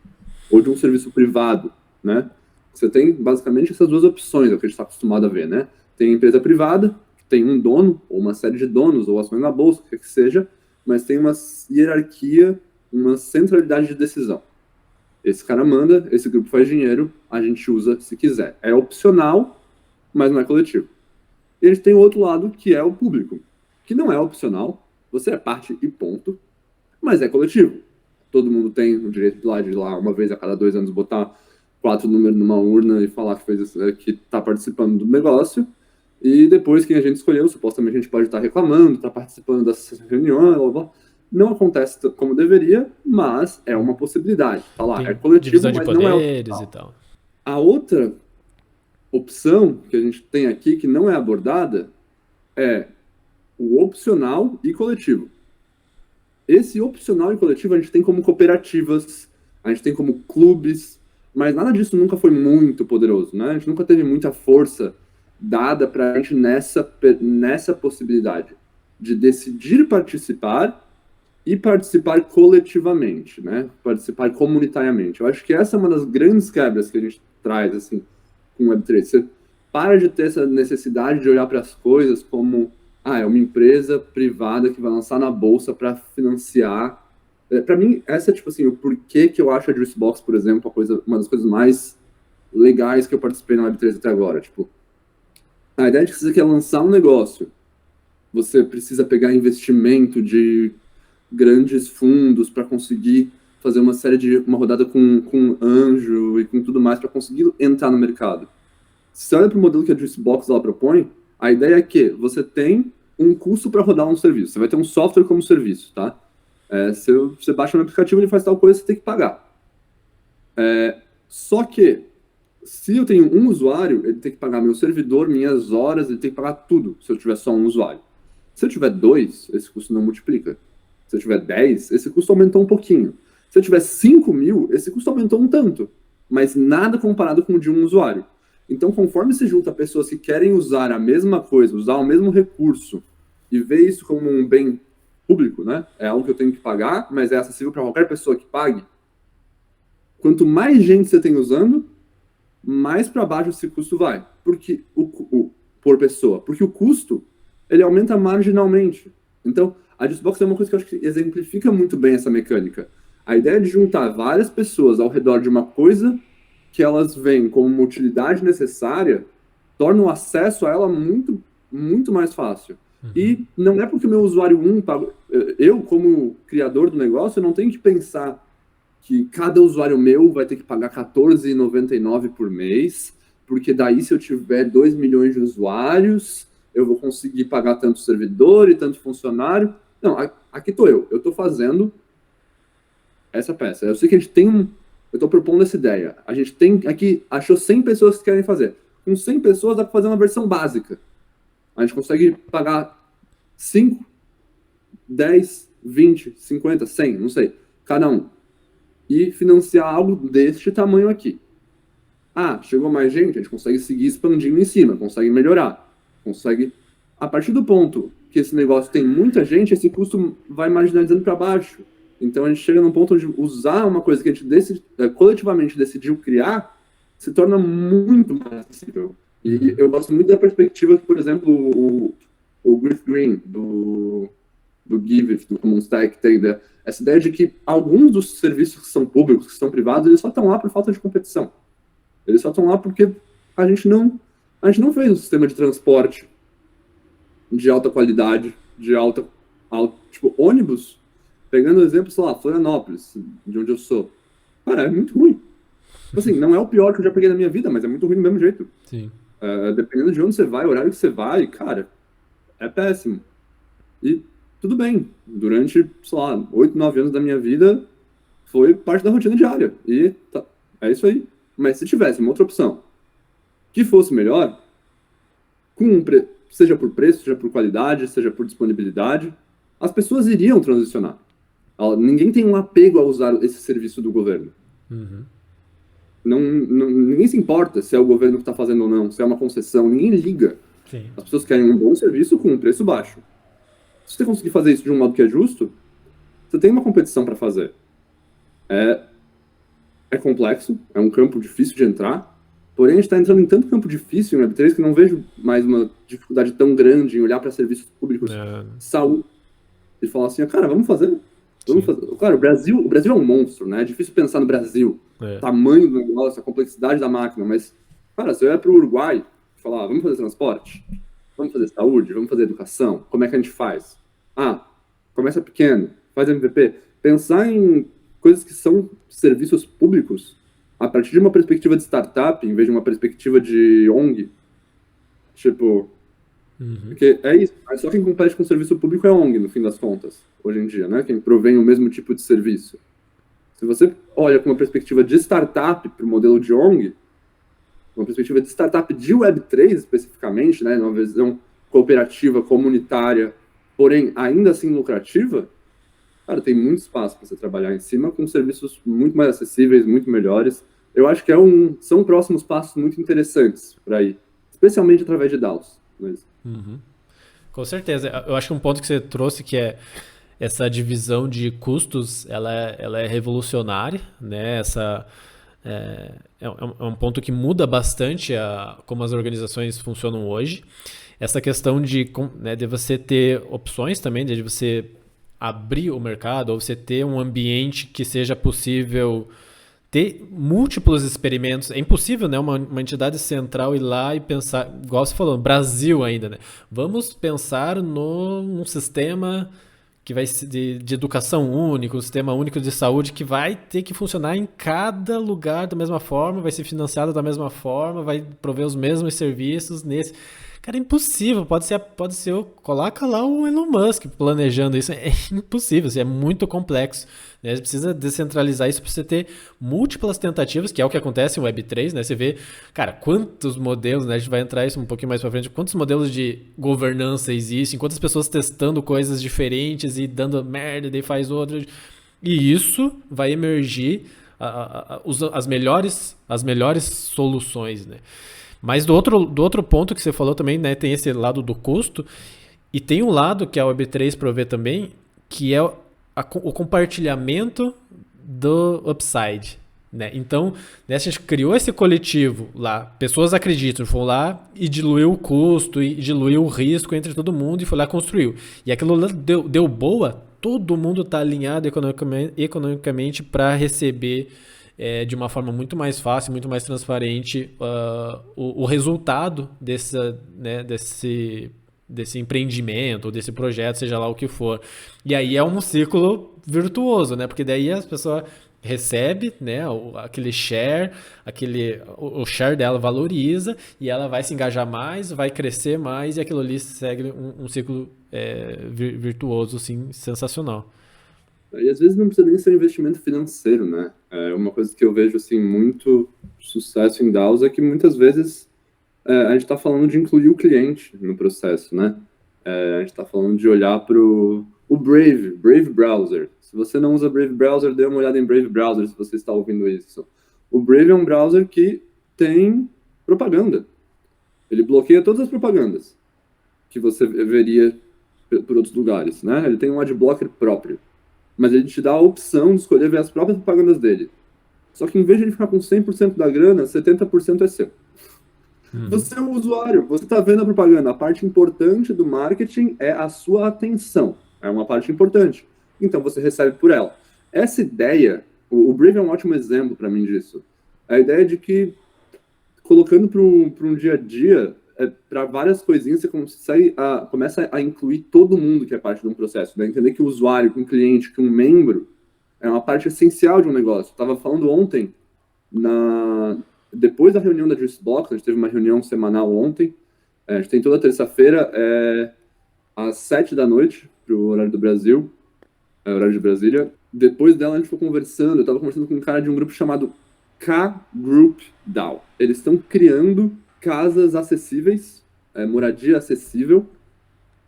ou de um serviço privado, né? Você tem basicamente essas duas opções, é o que a gente está acostumado a ver, né? Tem empresa privada, que tem um dono, ou uma série de donos, ou ações na bolsa, o que seja, mas tem uma hierarquia, uma centralidade de decisão. Esse cara manda, esse grupo faz dinheiro, a gente usa se quiser. É opcional, mas não é coletivo. E a gente tem o outro lado, que é o público, que não é opcional, você é parte e ponto, mas é coletivo. Todo mundo tem o direito de ir lá uma vez a cada 2 anos botar 4 números numa urna e falar que está participando do negócio, e depois quem a gente escolheu, supostamente a gente pode estar reclamando, estar participando dessas reuniões, blá, blá. Não acontece como deveria, mas é uma possibilidade. Tá lá, Tem é coletivo, divisão de mas poderes não é e tal. A outra opção que a gente tem aqui, que não é abordada, é o opcional e coletivo. Esse opcional e coletivo a gente tem como cooperativas, a gente tem como clubes, mas nada disso nunca foi muito poderoso, né? A gente nunca teve muita força dada para a gente nessa possibilidade de decidir participar e participar coletivamente, né? Participar comunitariamente. Eu acho que essa é uma das grandes quebras que a gente traz, assim, com o Web3. Você para de ter essa necessidade de olhar para as coisas como, é uma empresa privada que vai lançar na bolsa para financiar. Para mim, essa é, tipo assim, o porquê que eu acho a Juicebox, por exemplo, uma das coisas mais legais que eu participei na Web3 até agora. Tipo, a ideia de que você quer lançar um negócio, você precisa pegar investimento de grandes fundos para conseguir fazer uma rodada com anjo e com tudo mais para conseguir entrar no mercado. Se você olha para o modelo que a Juicebox ela propõe, a ideia é que você tem um custo para rodar um serviço. Você vai ter um software como serviço, tá? Você baixa um aplicativo, ele faz tal coisa, você tem que pagar. Só que, se eu tenho um usuário, ele tem que pagar meu servidor, minhas horas, ele tem que pagar tudo, se eu tiver só um usuário. Se eu tiver 2, esse custo não multiplica. Se eu tiver 10, esse custo aumentou um pouquinho. Se eu tiver 5 mil, esse custo aumentou um tanto. Mas nada comparado com o de um usuário. Então, conforme se junta pessoas que querem usar a mesma coisa, usar o mesmo recurso, e ver isso como um bem público, né? É algo que eu tenho que pagar, mas é acessível para qualquer pessoa que pague. Quanto mais gente você tem usando, mais para baixo esse custo vai. Porque por pessoa. Porque o custo, ele aumenta marginalmente. Então, a Juicebox é uma coisa que eu acho que exemplifica muito bem essa mecânica. A ideia de juntar várias pessoas ao redor de uma coisa que elas veem como uma utilidade necessária torna o acesso a ela muito, muito mais fácil. E não é porque o meu usuário 1 paga... Eu, como criador do negócio, eu não tenho que pensar que cada usuário meu vai ter que pagar R$14,99 por mês, porque daí se eu tiver 2 milhões de usuários, eu vou conseguir pagar tanto servidor e tanto funcionário. Não, aqui estou eu estou fazendo essa peça. Eu sei que a gente tem eu estou propondo essa ideia. A gente tem aqui, achou 100 pessoas que querem fazer. Com 100 pessoas dá para fazer uma versão básica. A gente consegue pagar 5, 10, 20, 50, 100, não sei, cada um. E financiar algo deste tamanho aqui. Ah, chegou mais gente, a gente consegue seguir expandindo em cima, consegue melhorar. Consegue... A partir do ponto que esse negócio tem muita gente, esse custo vai marginalizando para baixo. Então a gente chega num ponto de usar uma coisa que a gente coletivamente decidiu criar, se torna muito mais acessível. E eu gosto muito da perspectiva que, por exemplo, o Griff Green, do Giveth, do Common Stack, tem essa ideia de que alguns dos serviços que são públicos, que são privados, eles só estão lá por falta de competição. Eles só estão lá porque a gente não fez um sistema de transporte de alta qualidade, tipo, ônibus, pegando o exemplo, sei lá, Florianópolis, de onde eu sou. Cara, é muito ruim. Assim, não é o pior que eu já peguei na minha vida, mas é muito ruim do mesmo jeito. Sim. Dependendo de onde você vai, o horário que você vai, cara, é péssimo. E tudo bem, durante, sei lá, 8, 9 anos da minha vida, foi parte da rotina diária. E tá, é isso aí. Mas se tivesse uma outra opção que fosse melhor, seja por preço, seja por qualidade, seja por disponibilidade, as pessoas iriam transicionar. Ninguém tem um apego a usar esse serviço do governo. Ninguém se importa se é o governo que está fazendo ou não, se é uma concessão, ninguém liga. Sim. As pessoas querem um bom serviço com um preço baixo. Se você conseguir fazer isso de um modo que é justo, você tem uma competição para fazer. É complexo, é um campo difícil de entrar, porém a gente está entrando em tanto campo difícil em Web3 que eu não vejo mais uma dificuldade tão grande em olhar para serviços públicos de saúde e falar assim, cara, vamos fazer. Claro, o Brasil é um monstro, né? É difícil pensar no Brasil, o tamanho do negócio, a complexidade da máquina, mas, cara, se eu ia para o Uruguai e falar, vamos fazer transporte, vamos fazer saúde, vamos fazer educação, como é que a gente faz? Começa pequeno, faz MVP. Pensar em coisas que são serviços públicos a partir de uma perspectiva de startup, em vez de uma perspectiva de ONG, tipo... Porque é isso, só quem compete com o serviço público é ONG, no fim das contas, hoje em dia, né? Quem provém o mesmo tipo de serviço. Se você olha com uma perspectiva de startup para o modelo de ONG, uma perspectiva de startup de Web3 especificamente, né? Uma visão cooperativa, comunitária, porém ainda assim lucrativa, cara, tem muito espaço para você trabalhar em cima com serviços muito mais acessíveis, muito melhores. Eu acho que são próximos passos muito interessantes para ir, especialmente através de DAOs. Mas... Com certeza. Eu acho que um ponto que você trouxe, que é essa divisão de custos, ela é revolucionária, né? É um ponto que muda bastante como as organizações funcionam hoje. Essa questão de você ter opções também, de você abrir o mercado, ou você ter um ambiente que seja possível ter múltiplos experimentos. É impossível, né, uma entidade central ir lá e pensar, igual você falou, Brasil ainda, né? Vamos pensar num sistema que vai de educação único, um sistema único de saúde que vai ter que funcionar em cada lugar da mesma forma, vai ser financiado da mesma forma, vai prover os mesmos serviços nesse... Cara, é impossível, pode ser, coloca lá o Elon Musk planejando isso, é impossível, é muito complexo, né? Você precisa descentralizar isso para você ter múltiplas tentativas, que é o que acontece em Web3, né? Você vê, cara, quantos modelos, né? A gente vai entrar isso um pouquinho mais para frente, quantos modelos de governança existem, quantas pessoas testando coisas diferentes e dando merda e daí faz outra, e isso vai emergir as melhores soluções, né? Mas do outro ponto que você falou também, né, tem esse lado do custo, e tem um lado que a Web3 provê também, que é o compartilhamento do upside, né? Então, né, a gente criou esse coletivo lá, pessoas acreditam, foram lá e diluiu o custo, e diluiu o risco entre todo mundo, e foi lá e construiu. E aquilo lá deu boa, todo mundo está alinhado economicamente para receber de uma forma muito mais fácil, muito mais transparente o resultado desse empreendimento, ou desse projeto, seja lá o que for. E aí é um ciclo virtuoso, né? Porque daí as pessoas recebe, né, aquele share, o share dela valoriza e ela vai se engajar mais, vai crescer mais e aquilo ali segue um ciclo virtuoso, assim, sensacional. E às vezes não precisa nem ser um investimento financeiro, né? É uma coisa que eu vejo assim muito sucesso em DAOs é que muitas vezes a gente está falando de incluir o cliente no processo, né? A gente está falando de olhar para o Brave Browser. Se você não usa Brave Browser, dê uma olhada em Brave Browser se você está ouvindo isso. O Brave é um browser que tem propaganda. Ele bloqueia todas as propagandas que você veria por outros lugares, né? Ele tem um adblocker próprio. Mas ele te dá a opção de escolher ver as próprias propagandas dele. Só que em vez de ele ficar com 100% da grana, 70% é seu. Você é o usuário, você está vendo a propaganda. A parte importante do marketing é a sua atenção. É uma parte importante. Então você recebe por ela. Essa ideia, o Brave é um ótimo exemplo para mim disso. A ideia de que, colocando para um dia a dia, para várias coisinhas, você começa a incluir todo mundo que é parte de um processo. Né? Entender que o usuário, que um cliente, que um membro, é uma parte essencial de um negócio. Eu estava falando ontem, depois da reunião da Juicebox, a gente teve uma reunião semanal ontem, a gente tem toda terça-feira, às 7 da noite, pro horário do Brasil, horário de Brasília. Depois dela, a gente foi conversando, eu estava conversando com um cara de um grupo chamado K-Group DAO. Eles estão criando casas acessíveis, moradia acessível,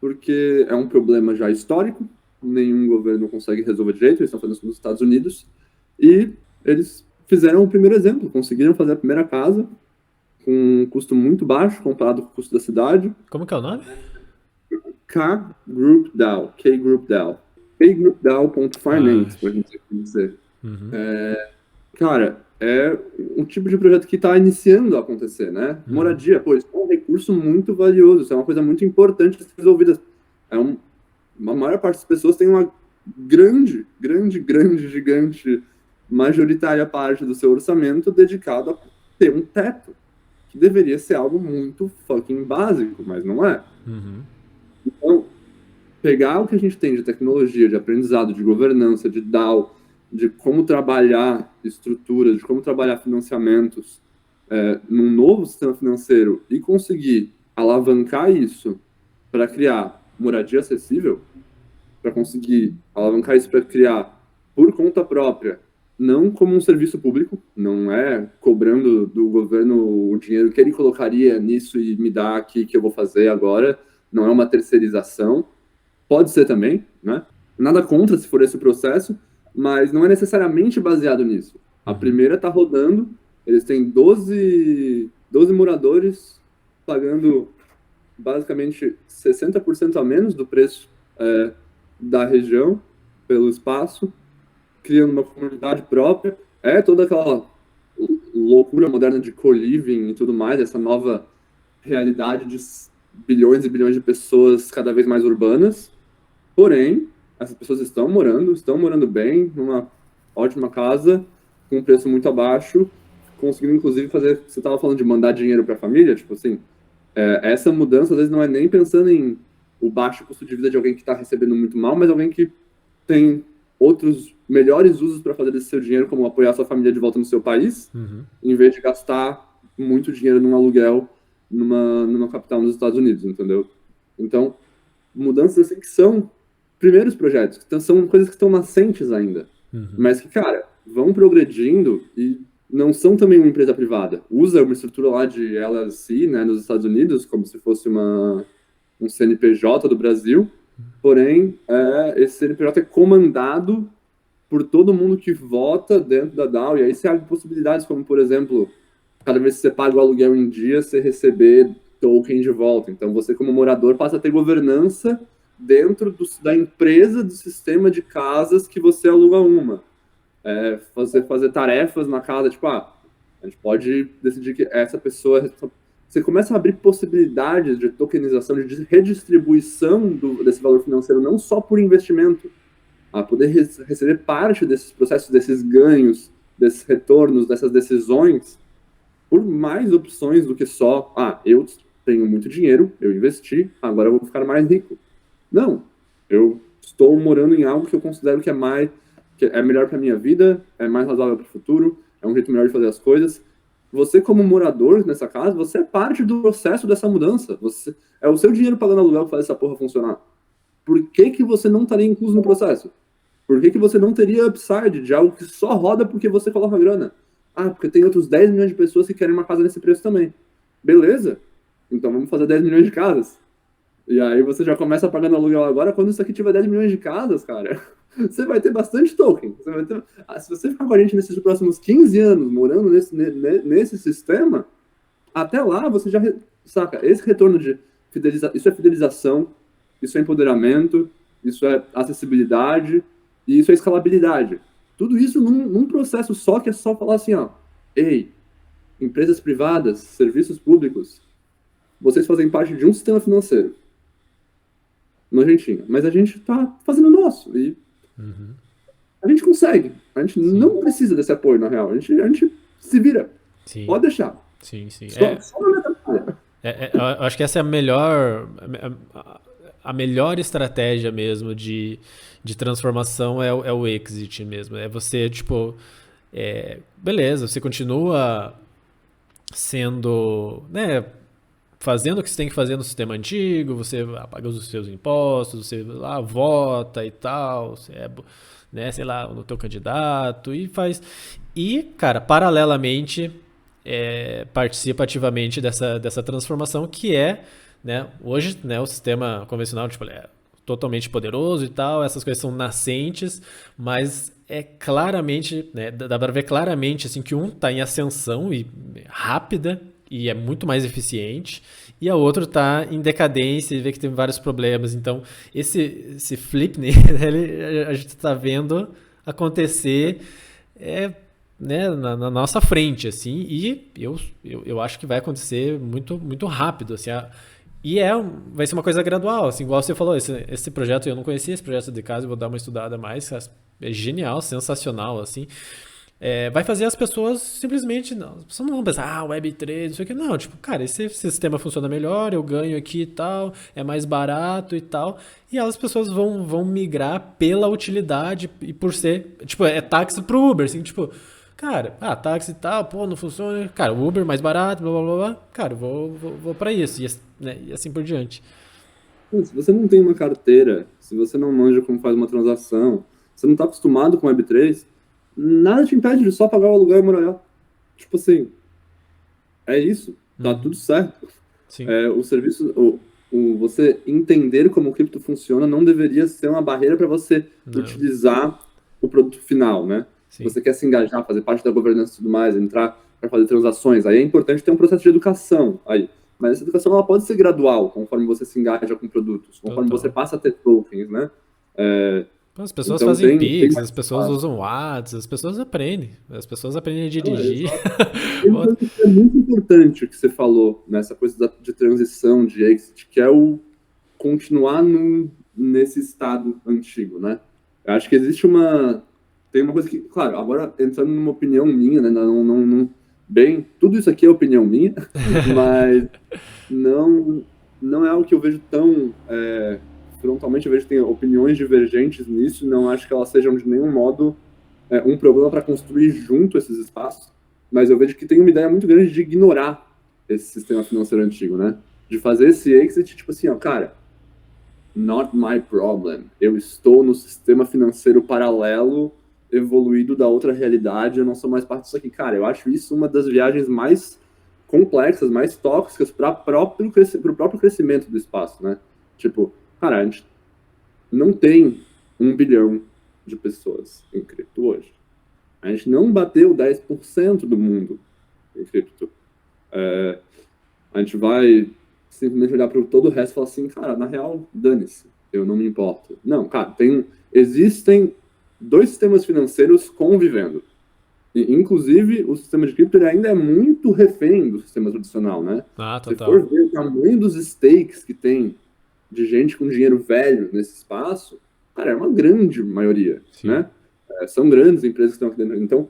porque é um problema já histórico, nenhum governo consegue resolver direito, eles estão fazendo isso nos Estados Unidos, e eles fizeram o primeiro exemplo, conseguiram fazer a primeira casa com um custo muito baixo comparado com o custo da cidade. Como que é o nome? K-Group DAO, K-Group DAO. kgroupdao.finance, pra gente conhecer. Cara, é um tipo de projeto que está iniciando a acontecer, né? Moradia, pô, isso é um recurso muito valioso, isso é uma coisa muito importante de ser resolvida. A maior parte das pessoas tem uma gigante, majoritária parte do seu orçamento dedicado a ter um teto, que deveria ser algo muito fucking básico, mas não é. Então, pegar o que a gente tem de tecnologia, de aprendizado, de governança, de DAO, de como trabalhar estruturas, de como trabalhar financiamentos num novo sistema financeiro e conseguir alavancar isso para criar moradia acessível, para conseguir alavancar isso para criar por conta própria, não como um serviço público, não é cobrando do governo o dinheiro que ele colocaria nisso e me dá aqui que eu vou fazer agora, não é uma terceirização, pode ser também, né? Nada contra se for esse o processo, mas não é necessariamente baseado nisso. A primeira está rodando, eles têm 12 moradores pagando basicamente 60% a menos do preço da região pelo espaço, criando uma comunidade própria. Toda aquela loucura moderna de co-living e tudo mais, essa nova realidade de bilhões e bilhões de pessoas cada vez mais urbanas. Porém, essas pessoas estão morando bem, numa ótima casa, com um preço muito abaixo, conseguindo inclusive fazer, você estava falando de mandar dinheiro para a família, tipo assim, essa mudança às vezes não é nem pensando em o baixo custo de vida de alguém que está recebendo muito mal, mas alguém que tem outros melhores usos para fazer desse seu dinheiro, como apoiar sua família de volta no seu país, em vez de gastar muito dinheiro num aluguel numa capital nos Estados Unidos, entendeu? Então, mudanças assim que são primeiros projetos, que são coisas que estão nascentes ainda, mas que, cara, vão progredindo e não são também uma empresa privada. Usa uma estrutura lá de LLC, né, nos Estados Unidos, como se fosse um CNPJ do Brasil, porém, esse CNPJ é comandado por todo mundo que vota dentro da DAO, e aí você abre possibilidades como, por exemplo, cada vez que você paga o aluguel em dia, você receber token de volta. Então, você como morador passa a ter governança dentro da empresa do sistema de casas que você aluga uma. Fazer tarefas na casa, tipo, a gente pode decidir que essa pessoa... Você começa a abrir possibilidades de tokenização, de redistribuição desse valor financeiro, não só por investimento, a poder receber parte desses processos, desses ganhos, desses retornos, dessas decisões, por mais opções do que só, eu tenho muito dinheiro, eu investi, agora eu vou ficar mais rico. Não, eu estou morando em algo que eu considero que é melhor para minha vida, é mais razoável para o futuro, é um jeito melhor de fazer as coisas. Você, como morador nessa casa, você é parte do processo dessa mudança. É o seu dinheiro pagando aluguel que faz essa porra funcionar. Por que que você não estaria incluso no processo? Por que que você não teria upside de algo que só roda porque você coloca grana? Porque tem outros 10 milhões de pessoas que querem uma casa nesse preço também. Beleza? Então vamos fazer 10 milhões de casas. E aí você já começa pagando aluguel agora. Quando isso aqui tiver 10 milhões de casas, cara, você vai ter bastante token. Se você ficar com a gente nesses próximos 15 anos morando nesse sistema, até lá você já saca, esse retorno de fidelização, isso é fidelização, isso é empoderamento, isso é acessibilidade e isso é escalabilidade. Tudo isso num processo só, que é só falar assim, ei, empresas privadas, serviços públicos, vocês fazem parte de um sistema financeiro nojentinho, mas a gente tá fazendo o nosso e a gente consegue. A gente não precisa desse apoio, na real. A gente se vira. Sim. Pode deixar. Sim. Só na metade. Eu acho que essa é a melhor estratégia mesmo de transformação é o exit mesmo. É você, tipo, beleza, você continua sendo, né, fazendo o que você tem que fazer no sistema antigo, você paga os seus impostos, você lá vota e tal, você né, sei lá, no teu candidato e faz. E, cara, paralelamente, participa ativamente dessa transformação que né, hoje, né, o sistema convencional, tipo, é totalmente poderoso e tal, essas coisas são nascentes, mas é claramente, né, dá para ver claramente assim, que um está em ascensão e rápida e é muito mais eficiente, e a outra está em decadência e vê que tem vários problemas. Então, esse flip, né, a gente está vendo acontecer né, na nossa frente, assim, e eu acho que vai acontecer muito, muito rápido, assim, vai ser uma coisa gradual, assim, igual você falou, esse projeto, eu não conhecia esse projeto de casa, eu vou dar uma estudada mais, é genial, sensacional, assim, vai fazer as pessoas simplesmente, as pessoas não vão pensar, Web3, não sei o que, não, tipo, cara, esse sistema funciona melhor, eu ganho aqui e tal, é mais barato e tal, e as pessoas vão migrar pela utilidade e por ser, tipo, é táxi pro Uber, assim, tipo, cara, táxi e tal, pô, não funciona, cara, Uber mais barato, blá blá blá, blá. Cara, vou pra isso, e assim por diante. Se você não tem uma carteira, se você não manja como faz uma transação, você não está acostumado com Web3, nada te impede de só pagar o aluguel e morar. Tipo assim, é isso, tá tudo certo. Sim. O serviço, você entender como o cripto funciona não deveria ser uma barreira para você utilizar o produto final, né? Se você quer se engajar, fazer parte da governança e tudo mais, entrar para fazer transações, aí é importante ter um processo de educação aí. Mas essa educação ela pode ser gradual, conforme você se engaja com produtos, conforme você passa a ter tokens, né? As pessoas fazem Pix, as pessoas usam WhatsApp, as pessoas aprendem a dirigir. Tem uma coisa que é muito importante que você falou nessa coisa de transição, de exit, que é o continuar nesse estado antigo, né? Eu acho que tem uma coisa que, claro, agora entrando numa opinião minha, né? Tudo isso aqui é opinião minha, mas não é algo que eu vejo tão frontalmente. Eu vejo que tem opiniões divergentes nisso, não acho que elas sejam de nenhum modo um problema para construir junto esses espaços, mas eu vejo que tem uma ideia muito grande de ignorar esse sistema financeiro antigo, né? De fazer esse exit, tipo assim, cara, not my problem. Eu estou no sistema financeiro paralelo evoluído da outra realidade, eu não sou mais parte disso aqui. Cara, eu acho isso uma das viagens mais complexas, mais tóxicas para o próprio crescimento do espaço, né? Tipo, cara, a gente não tem 1 bilhão de pessoas em cripto hoje. A gente não bateu 10% do mundo em cripto. A gente vai simplesmente olhar para todo o resto e falar assim, cara, na real, dane-se, eu não me importo. Não, cara, existem 2 sistemas financeiros convivendo. E, inclusive, o sistema de cripto ele ainda é muito refém do sistema tradicional, né? Total. Se for ver o tamanho dos stakes que tem de gente com dinheiro velho nesse espaço, cara, é uma grande maioria, Sim. né? São grandes empresas que estão aqui dentro. Então,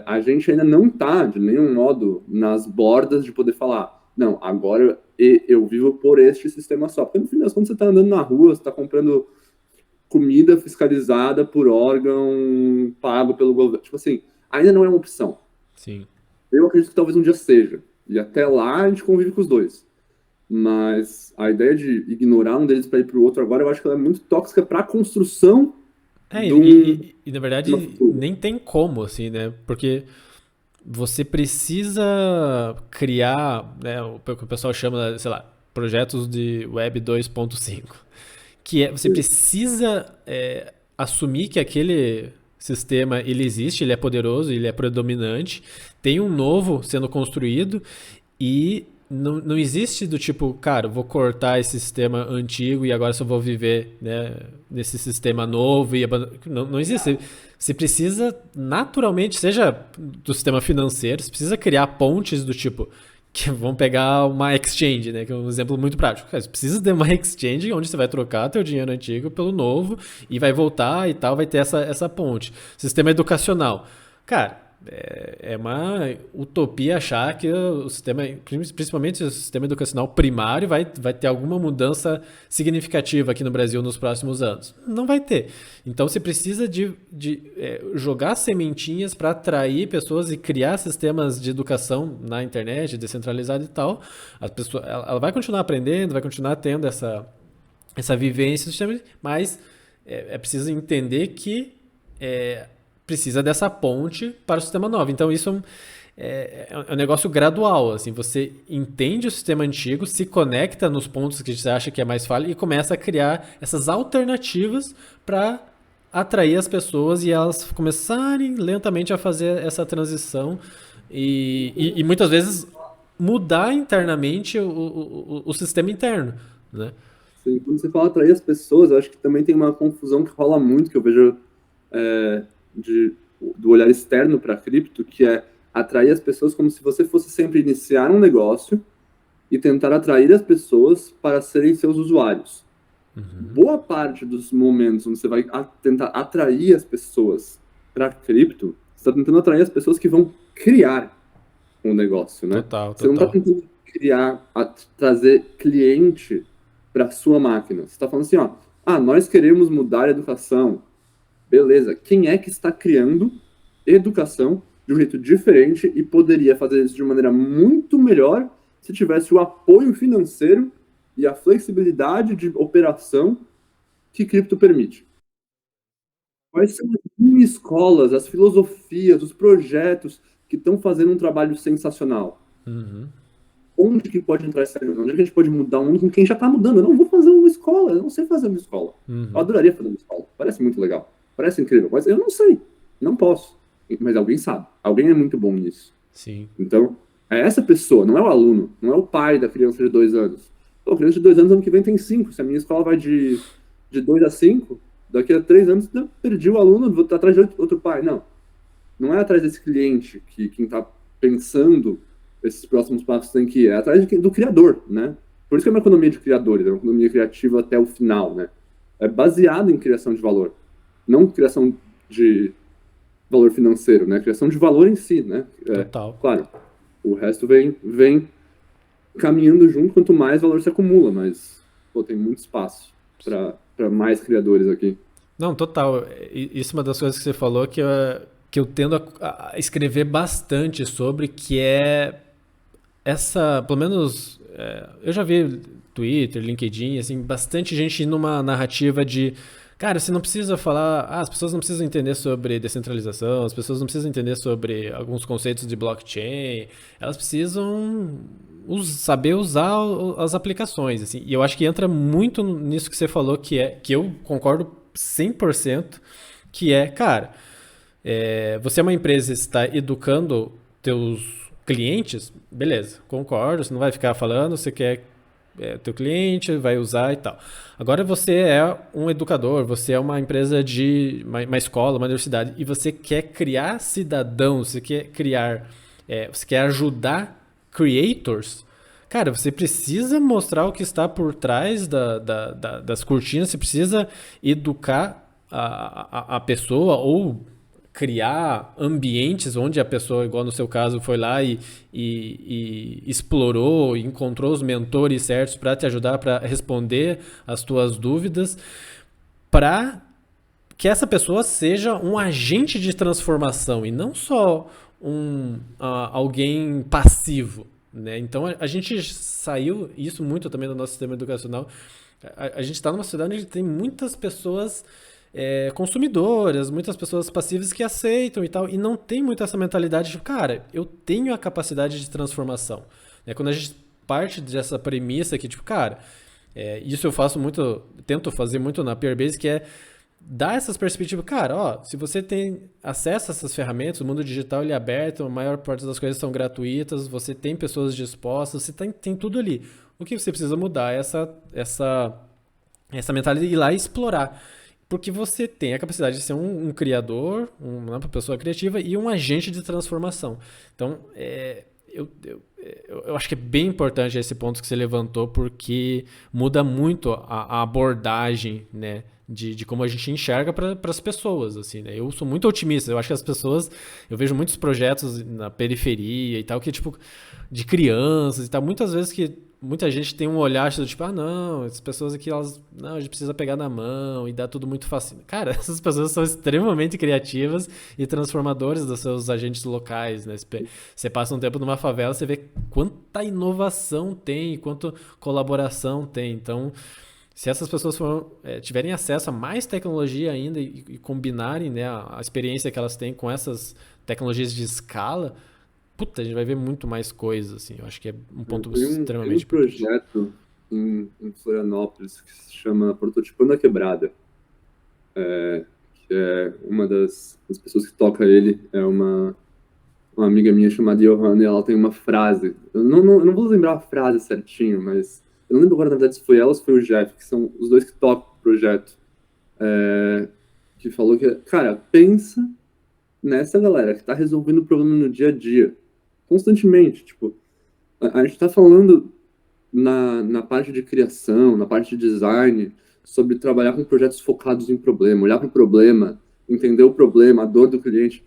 a gente ainda não está, de nenhum modo, nas bordas de poder falar, não, agora eu vivo por este sistema só. Porque no fim das contas, você está andando na rua, você está comprando comida fiscalizada por órgão pago pelo governo. Tipo assim, ainda não é uma opção. Sim. Eu acredito que talvez um dia seja. E até lá a gente convive com os dois. Mas a ideia de ignorar um deles para ir para o outro agora, eu acho que ela é muito tóxica para a construção É, de um e na uma verdade futuro. nem tem como, assim, né? Porque você precisa criar, né, o que o pessoal chama, sei lá, projetos de Web 2.5, que é, você precisa assumir que aquele sistema ele existe, ele é poderoso, ele é predominante, tem um novo sendo construído e não existe do tipo, cara, vou cortar esse sistema antigo e agora só vou viver, né, nesse sistema novo. Não existe. Você precisa, naturalmente, seja do sistema financeiro, você precisa criar pontes do tipo, que vão pegar uma exchange, né, que é um exemplo muito prático. Cara, você precisa de uma exchange onde você vai trocar teu dinheiro antigo pelo novo e vai voltar e tal, vai ter essa ponte. Sistema educacional. Cara, é uma utopia achar que o sistema, principalmente o sistema educacional primário, vai ter alguma mudança significativa aqui no Brasil nos próximos anos. Não vai ter. Então você precisa de jogar sementinhas para atrair pessoas e criar sistemas de educação na internet, descentralizado e tal. As pessoas, ela vai continuar aprendendo, vai continuar tendo essa vivência do sistema, mas é preciso entender que precisa dessa ponte para o sistema novo. Então isso é um negócio gradual, assim, você entende o sistema antigo, se conecta nos pontos que você acha que é mais falho e começa a criar essas alternativas para atrair as pessoas e elas começarem lentamente a fazer essa transição e muitas vezes mudar internamente o sistema interno, né? Assim, quando você fala atrair as pessoas, eu acho que também tem uma confusão que rola muito, que eu vejo do olhar externo para cripto, que é atrair as pessoas como se você fosse sempre iniciar um negócio e tentar atrair as pessoas para serem seus usuários. Boa parte dos momentos onde você vai tentar atrair as pessoas para cripto, você está tentando atrair as pessoas que vão criar um negócio, né? Total, Você não está total. tentando trazer cliente para sua máquina. Você está falando assim, ó, nós queremos mudar a educação. Beleza, quem é que está criando educação de um jeito diferente e poderia fazer isso de maneira muito melhor se tivesse o apoio financeiro e a flexibilidade de operação que cripto permite? Quais são as mini escolas, as filosofias, os projetos que estão fazendo um trabalho sensacional? Onde que pode entrar essa ajuda? Onde a gente pode mudar o mundo com quem já está mudando? Eu não vou fazer uma escola, eu não sei fazer uma escola. Eu adoraria fazer uma escola, parece muito legal, parece incrível, mas eu não sei, não posso. Mas alguém sabe, alguém é muito bom nisso. Sim. Então, é essa pessoa, não é o aluno, não é o pai da criança de 2 anos. Pô, criança de 2 anos, ano que vem tem 5. Se a minha escola vai de 2 a 5, daqui a 3 anos eu perdi o aluno, vou estar atrás de outro pai. Não. Não é atrás desse cliente que quem está pensando esses próximos passos tem que ir. É atrás do criador, né? Por isso que é uma economia de criadores, é uma economia criativa até o final, né? É baseado em criação de valor, não criação de valor financeiro, né? Criação de valor em si, né? Total. Claro, o resto vem caminhando junto quanto mais valor se acumula, mas pô, tem muito espaço para mais criadores aqui. Não, total. Isso é uma das coisas que você falou que eu tendo a escrever bastante sobre, que é essa, pelo menos, eu já vi Twitter, LinkedIn, assim, bastante gente numa narrativa de, cara, você não precisa falar, as pessoas não precisam entender sobre descentralização, as pessoas não precisam entender sobre alguns conceitos de blockchain, elas precisam saber usar as aplicações, assim. E eu acho que entra muito nisso que você falou, que eu concordo 100%, que é, cara, você é uma empresa e está educando teus clientes, beleza, concordo, você não vai ficar falando, você quer teu cliente, vai usar e tal. Agora você é um educador, você é uma empresa de uma escola, uma universidade, e você quer criar cidadãos, você quer criar, você quer ajudar creators. Cara, você precisa mostrar o que está por trás das cortinas, você precisa educar a pessoa ou criar ambientes onde a pessoa, igual no seu caso, foi lá e explorou, encontrou os mentores certos para te ajudar, para responder as tuas dúvidas, para que essa pessoa seja um agente de transformação e não só alguém passivo. Né? Então a gente saiu, isso muito também do nosso sistema educacional, a gente está numa sociedade onde tem muitas pessoas consumidoras, muitas pessoas passivas que aceitam e tal, e não tem muito essa mentalidade de, cara, eu tenho a capacidade de transformação. Né? Quando a gente parte dessa premissa que, tipo, cara, isso eu faço muito, tento fazer muito na Peerbase, que é dar essas perspectivas, cara, ó, se você tem acesso a essas ferramentas, o mundo digital ele é aberto, a maior parte das coisas são gratuitas, você tem pessoas dispostas, você tem tudo ali. O que você precisa mudar é essa mentalidade de ir lá e explorar. Porque você tem a capacidade de ser um criador, uma pessoa criativa e um agente de transformação. Então, eu acho que é bem importante esse ponto que você levantou, porque muda muito a abordagem, né, de como a gente enxerga para as pessoas, assim, né? Eu sou muito otimista, eu acho que as pessoas, eu vejo muitos projetos na periferia e tal, que tipo, de crianças e tal, muitas vezes que muita gente tem um olhar do tipo, não, essas pessoas aqui, não, a gente precisa pegar na mão e dar tudo muito fácil. Cara, essas pessoas são extremamente criativas e transformadoras dos seus agentes locais, né? Você passa um tempo numa favela, você vê quanta inovação tem, quanta colaboração tem. Então, se essas pessoas tiverem acesso a mais tecnologia ainda e combinarem, né, a experiência que elas têm com essas tecnologias de escala, puta, a gente vai ver muito mais coisas, assim. Eu acho que é um ponto extremamente importante. Tem um projeto em Florianópolis que se chama Prototipando a Quebrada. Que é uma das pessoas que toca ele, é uma amiga minha chamada Johanna, e ela tem uma frase. Eu não vou lembrar a frase certinho, mas eu não lembro agora, na verdade, se foi ela ou se foi o Jeff, que são os dois que tocam o projeto, que falou que, cara, pensa nessa galera que está resolvendo o problema no dia a dia, constantemente. Tipo, a gente está falando na parte de criação, na parte de design, sobre trabalhar com projetos focados em problema, olhar para o problema, entender o problema, a dor do cliente,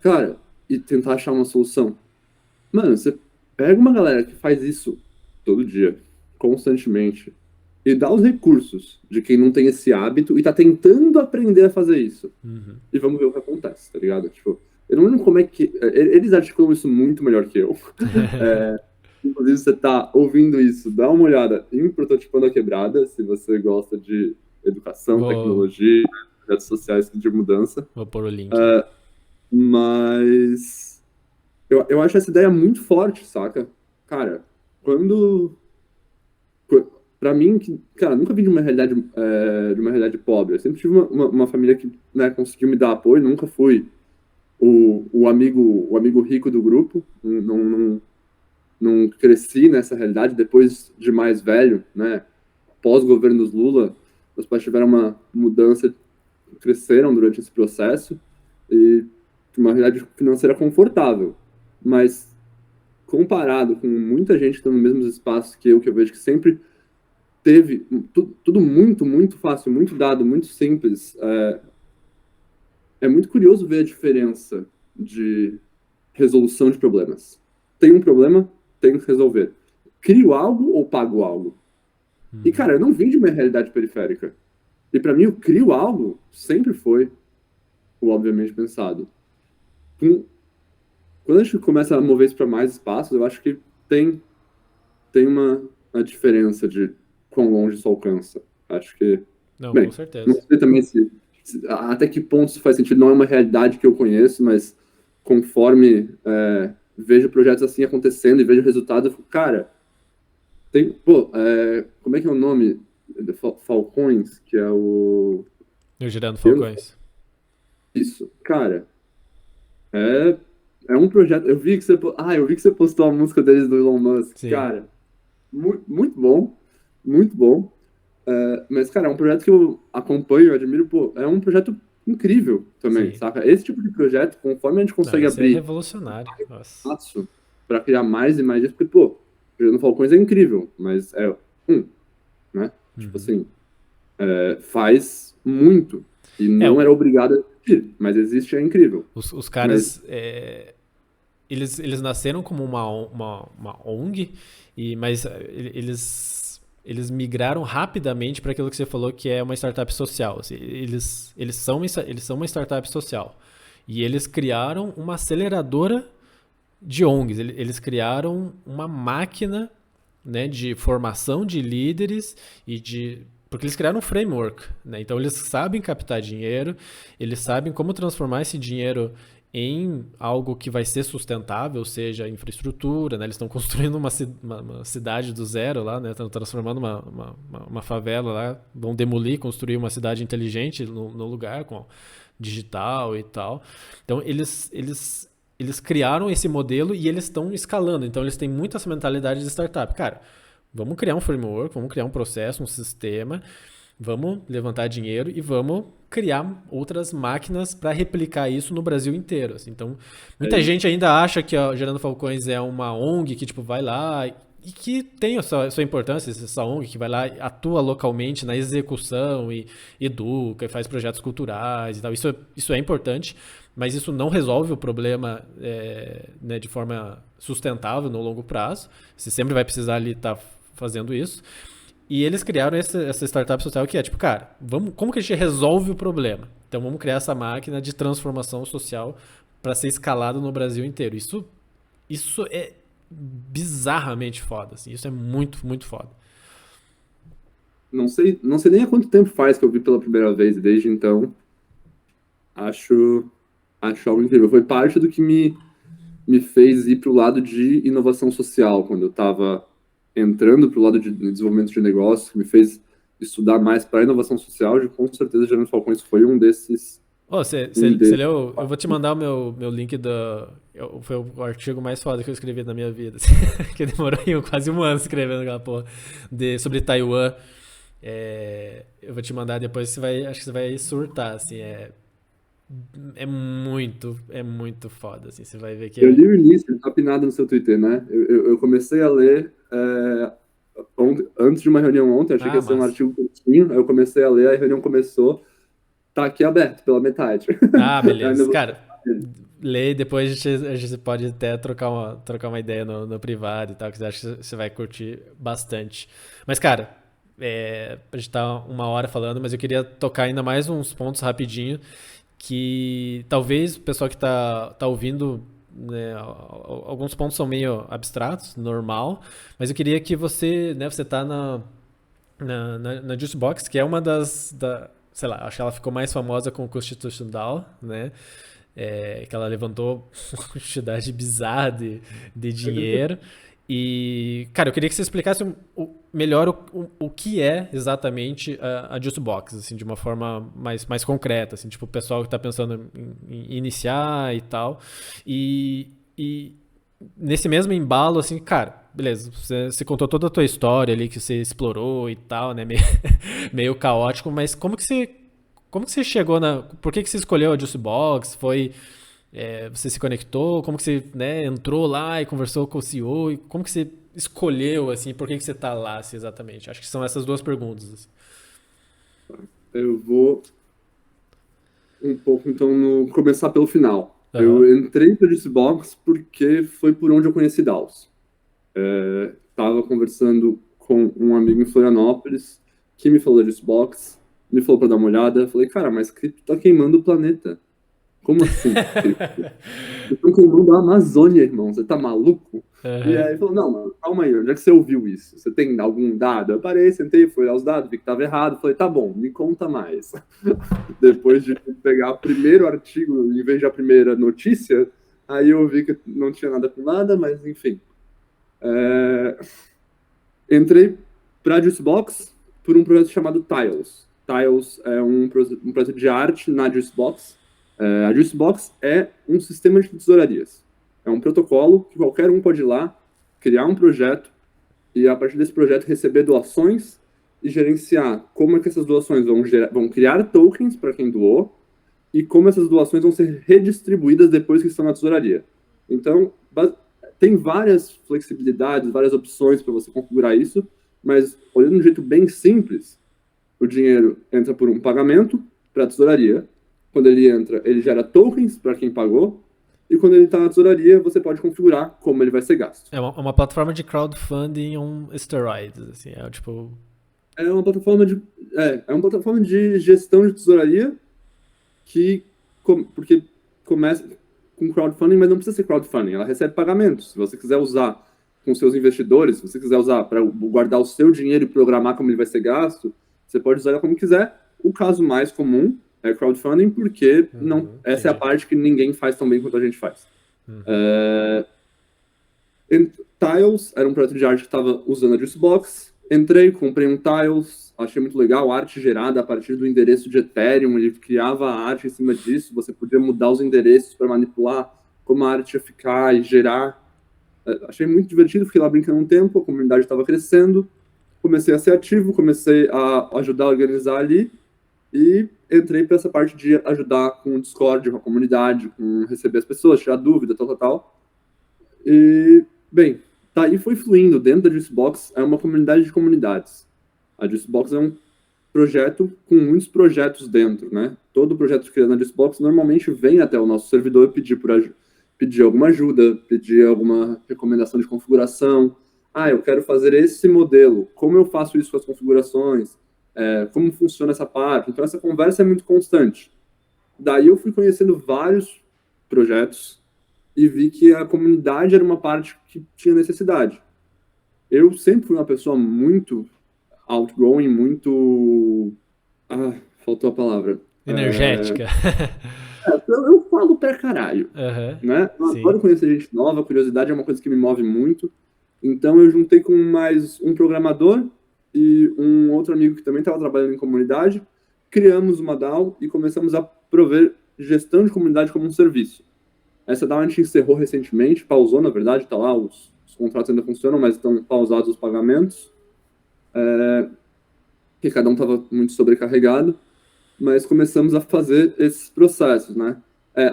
cara, e tentar achar uma solução. Mano, você pega uma galera que faz isso todo dia, constantemente, e dá os recursos de quem não tem esse hábito e tá tentando aprender a fazer isso. Uhum. E vamos ver o que acontece, tá ligado? Tipo, eu não lembro como é que... Eles articulam isso muito melhor que eu. Inclusive, você tá ouvindo isso, dá uma olhada em Prototipando a Quebrada, se você gosta de educação, tecnologia, projetos sociais de mudança. Vou pôr o link. Mas eu acho essa ideia muito forte, saca? Cara, pra mim, cara, nunca vim de uma realidade pobre. Eu sempre tive uma família que, né, conseguiu me dar apoio, nunca fui o amigo rico do grupo, não cresci nessa realidade. Depois de mais velho, né, pós-governos Lula, meus pais tiveram uma mudança, cresceram durante esse processo e uma realidade financeira confortável, mas comparado com muita gente que está no mesmo espaço que eu vejo que sempre teve tudo muito, muito fácil, muito dado, muito simples, é muito curioso ver a diferença de resolução de problemas. Tem um problema, tenho que resolver. Crio algo ou pago algo? E, cara, eu não vim de uma realidade periférica. E, para mim, o crio algo sempre foi o obviamente pensado. Quando a gente começa a mover isso para mais espaços, eu acho que tem uma diferença de quão longe isso alcança. Acho que... Não, bem, com certeza. Não sei também até que ponto isso faz sentido. Não é uma realidade que eu conheço, mas conforme vejo projetos assim acontecendo e vejo o resultado, eu fico, cara, como é que é o nome? Falcões, que é o... Eu girando Falcões. Isso, cara, é um projeto. Eu vi que você postou a música deles do Elon Musk. Sim. Cara, muito bom, muito bom. Mas, cara, é um projeto que eu acompanho, eu admiro, é um projeto incrível também, sim, saca? Esse tipo de projeto, conforme a gente consegue abrir... é revolucionário. Nossa. Para criar mais e mais disso, porque, pô, Girando Falcões é incrível, mas né? Tipo assim, faz muito. E não era obrigado a existir, mas existe, é incrível. Os caras, eles nasceram como uma ONG, mas eles migraram rapidamente para aquilo que você falou, que é uma startup social. Assim, eles são uma startup social. E eles criaram uma aceleradora de ONGs. Eles criaram uma máquina, né, de formação de líderes porque eles criaram um framework, né? Então eles sabem captar dinheiro, eles sabem como transformar esse dinheiro em algo que vai ser sustentável, seja infraestrutura, né? Eles estão construindo uma cidade do zero lá, né? Estão transformando uma favela lá, vão demolir, construir uma cidade inteligente no lugar, com digital e tal. Então eles criaram esse modelo e eles estão escalando. Então eles têm muito essa mentalidade de startup. Cara, vamos criar um framework, vamos criar um processo, um sistema, vamos levantar dinheiro e vamos criar outras máquinas para replicar isso no Brasil inteiro. Assim. Então, muita gente ainda acha que a Gerando Falcões é uma ONG que tipo, vai lá e que tem a sua importância, essa ONG que vai lá, atua localmente na execução e educa e faz projetos culturais e tal. Isso é importante, mas isso não resolve o problema né, de forma sustentável no longo prazo. Você sempre vai precisar ali estar fazendo isso. E eles criaram essa startup social que é tipo, cara, como que a gente resolve o problema? Então vamos criar essa máquina de transformação social para ser escalada no Brasil inteiro. Isso é bizarramente foda, assim. Isso é muito, muito foda. Não sei nem há quanto tempo faz que eu vi pela primeira vez, e desde então acho algo incrível. Foi parte do que me fez ir para o lado de inovação social, quando eu estava entrando para o lado de desenvolvimento de negócios, que me fez estudar mais para inovação social, com certeza Gerando Falcões foi um desses. Você leu? Eu vou te mandar o meu link foi o artigo mais foda que eu escrevi na minha vida. Assim, que demorou quase um ano escrevendo aquela porra sobre Taiwan. Eu vou te mandar depois, acho que você vai surtar, assim, é muito foda, assim, você vai ver que Eu li o início, tá pinado no seu Twitter, né? Eu comecei a ler antes de uma reunião ontem, achei que ia ser um artigo curtinho, aí eu comecei a ler, aí a reunião começou, tá aqui aberto pela metade. Beleza. Cara, lê e depois a gente pode até trocar uma ideia no privado e tal, que eu acho que você vai curtir bastante. Mas, cara, a gente tá uma hora falando, mas eu queria tocar ainda mais uns pontos rapidinho, que talvez o pessoal que tá ouvindo, né, alguns pontos são meio abstratos, normal, mas eu queria que você tá na Juicebox, que é uma sei lá, acho que ela ficou mais famosa com o Constitutional, né? Que ela levantou uma quantidade bizarra de dinheiro. E, cara, eu queria que você explicasse melhor o que é exatamente a Juicebox, assim, de uma forma mais concreta, assim, tipo, o pessoal que está pensando em iniciar e tal. E nesse mesmo embalo, assim, cara, beleza, você contou toda a tua história ali que você explorou e tal, né, meio caótico, mas como que você chegou por que você escolheu a Juicebox? Você se conectou? Como que você, né, entrou lá e conversou com o CEO? E como que você escolheu, assim, por que você tá lá, assim, exatamente? Acho que são essas duas perguntas. Assim. Eu vou um pouco, então, começar pelo final. Eu entrei para a Juicebox porque foi por onde eu conheci DAOs. Estava conversando com um amigo em Florianópolis que me falou da Juicebox, me falou para dar uma olhada. Falei, cara, mas cripto tá queimando o planeta. Como assim? Estão queimando a Amazônia, irmão. Você tá maluco? E aí ele falou, não, mano, calma aí, onde é que você ouviu isso? Você tem algum dado? Eu parei, sentei, fui olhar os dados, vi que tava errado. Falei, tá bom, me conta mais. Depois de pegar o primeiro artigo, em vez da primeira notícia, aí eu vi que não tinha nada com nada, mas enfim. Entrei para a Juicebox por um projeto chamado Tiles. Tiles é um projeto de arte na Juicebox. A Juicebox é um sistema de tesourarias. É um protocolo que qualquer um pode ir lá, criar um projeto e, a partir desse projeto, receber doações e gerenciar como é que essas doações vão criar tokens para quem doou e como essas doações vão ser redistribuídas depois que estão na tesouraria. Então, tem várias flexibilidades, várias opções para você configurar isso, mas olhando de um jeito bem simples, o dinheiro entra por um pagamento para a tesouraria. Quando ele entra, ele gera tokens para quem pagou. E quando ele está na tesouraria, você pode configurar como ele vai ser gasto. É uma plataforma de crowdfunding on steroids, assim, é tipo... É uma plataforma de gestão de tesouraria porque começa com crowdfunding, mas não precisa ser crowdfunding, ela recebe pagamentos. Se você quiser usar com seus investidores, se você quiser usar para guardar o seu dinheiro e programar como ele vai ser gasto, você pode usar ela como quiser. O caso mais comum é crowdfunding, porque essa é a parte que ninguém faz tão bem quanto a gente faz. Tiles era um projeto de arte que estava usando a Juicebox. Entrei, comprei um Tiles, achei muito legal, arte gerada a partir do endereço de Ethereum, ele criava a arte em cima disso, você podia mudar os endereços para manipular como a arte ia ficar e gerar. Achei muito divertido, fiquei lá brincando um tempo, a comunidade estava crescendo, comecei a ser ativo, comecei a ajudar a organizar ali, e entrei para essa parte de ajudar com o Discord, com a comunidade, com receber as pessoas, tirar dúvida, tal. E, bem, tá aí foi fluindo. Dentro da Juicebox é uma comunidade de comunidades. A Juicebox é um projeto com muitos projetos dentro, né? Todo projeto criado na Juicebox normalmente vem até o nosso servidor pedir alguma ajuda, pedir alguma recomendação de configuração. Eu quero fazer esse modelo. Como eu faço isso com as configurações? Como funciona essa parte? Então, essa conversa é muito constante. Daí eu fui conhecendo vários projetos e vi que a comunidade era uma parte que tinha necessidade. Eu sempre fui uma pessoa muito outgoing, muito... faltou a palavra. Energética. Eu falo pra caralho, né? Eu Sim. adoro conhecer gente nova, a curiosidade é uma coisa que me move muito. Então eu juntei com mais um programador e um outro amigo que também estava trabalhando em comunidade, criamos uma DAO e começamos a prover gestão de comunidade como um serviço. Essa DAO a gente encerrou recentemente, pausou, na verdade, tá lá, os contratos ainda funcionam, mas estão pausados os pagamentos, porque cada um estava muito sobrecarregado, mas começamos a fazer esses processos, né?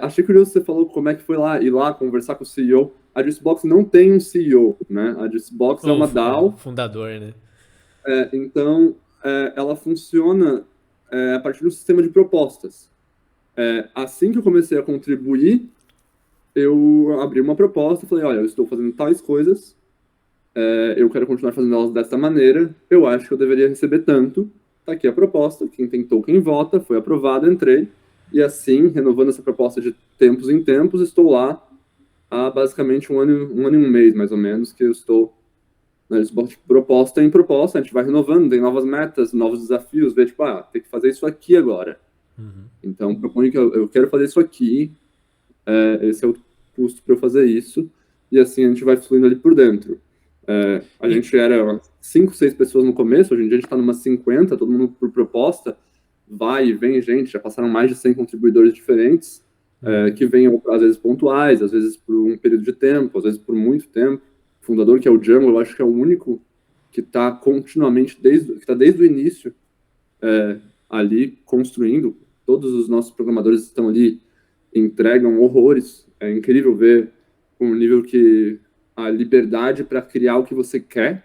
Achei curioso você falou como é que foi ir lá conversar com o CEO. A Juicebox não tem um CEO, né? A Juicebox é uma DAO. Fundador, né? Então, ela funciona a partir de um sistema de propostas. Assim que eu comecei a contribuir, eu abri uma proposta e falei, olha, eu estou fazendo tais coisas, eu quero continuar fazendo elas dessa maneira, eu acho que eu deveria receber tanto, tá aqui a proposta, quem tem token vota, foi aprovado, entrei, e assim, renovando essa proposta de tempos em tempos, estou lá há basicamente um ano e um mês, mais ou menos, que eu estou na Xbox, proposta em proposta, a gente vai renovando, tem novas metas, novos desafios, ver, tem que fazer isso aqui agora. Então, proponho que eu quero fazer isso aqui, esse é o custo para eu fazer isso, e assim a gente vai fluindo ali por dentro. A gente era 5, 6 pessoas no começo, hoje em dia a gente está numa 50, todo mundo por proposta, vai e vem gente, já passaram mais de 100 contribuidores diferentes, que vêm às vezes pontuais, às vezes por um período de tempo, às vezes por muito tempo. O fundador, que é o Django, eu acho que é o único que está continuamente, que está desde o início ali construindo. Todos os nossos programadores estão ali, entregam horrores. É incrível ver o nível que a liberdade para criar o que você quer,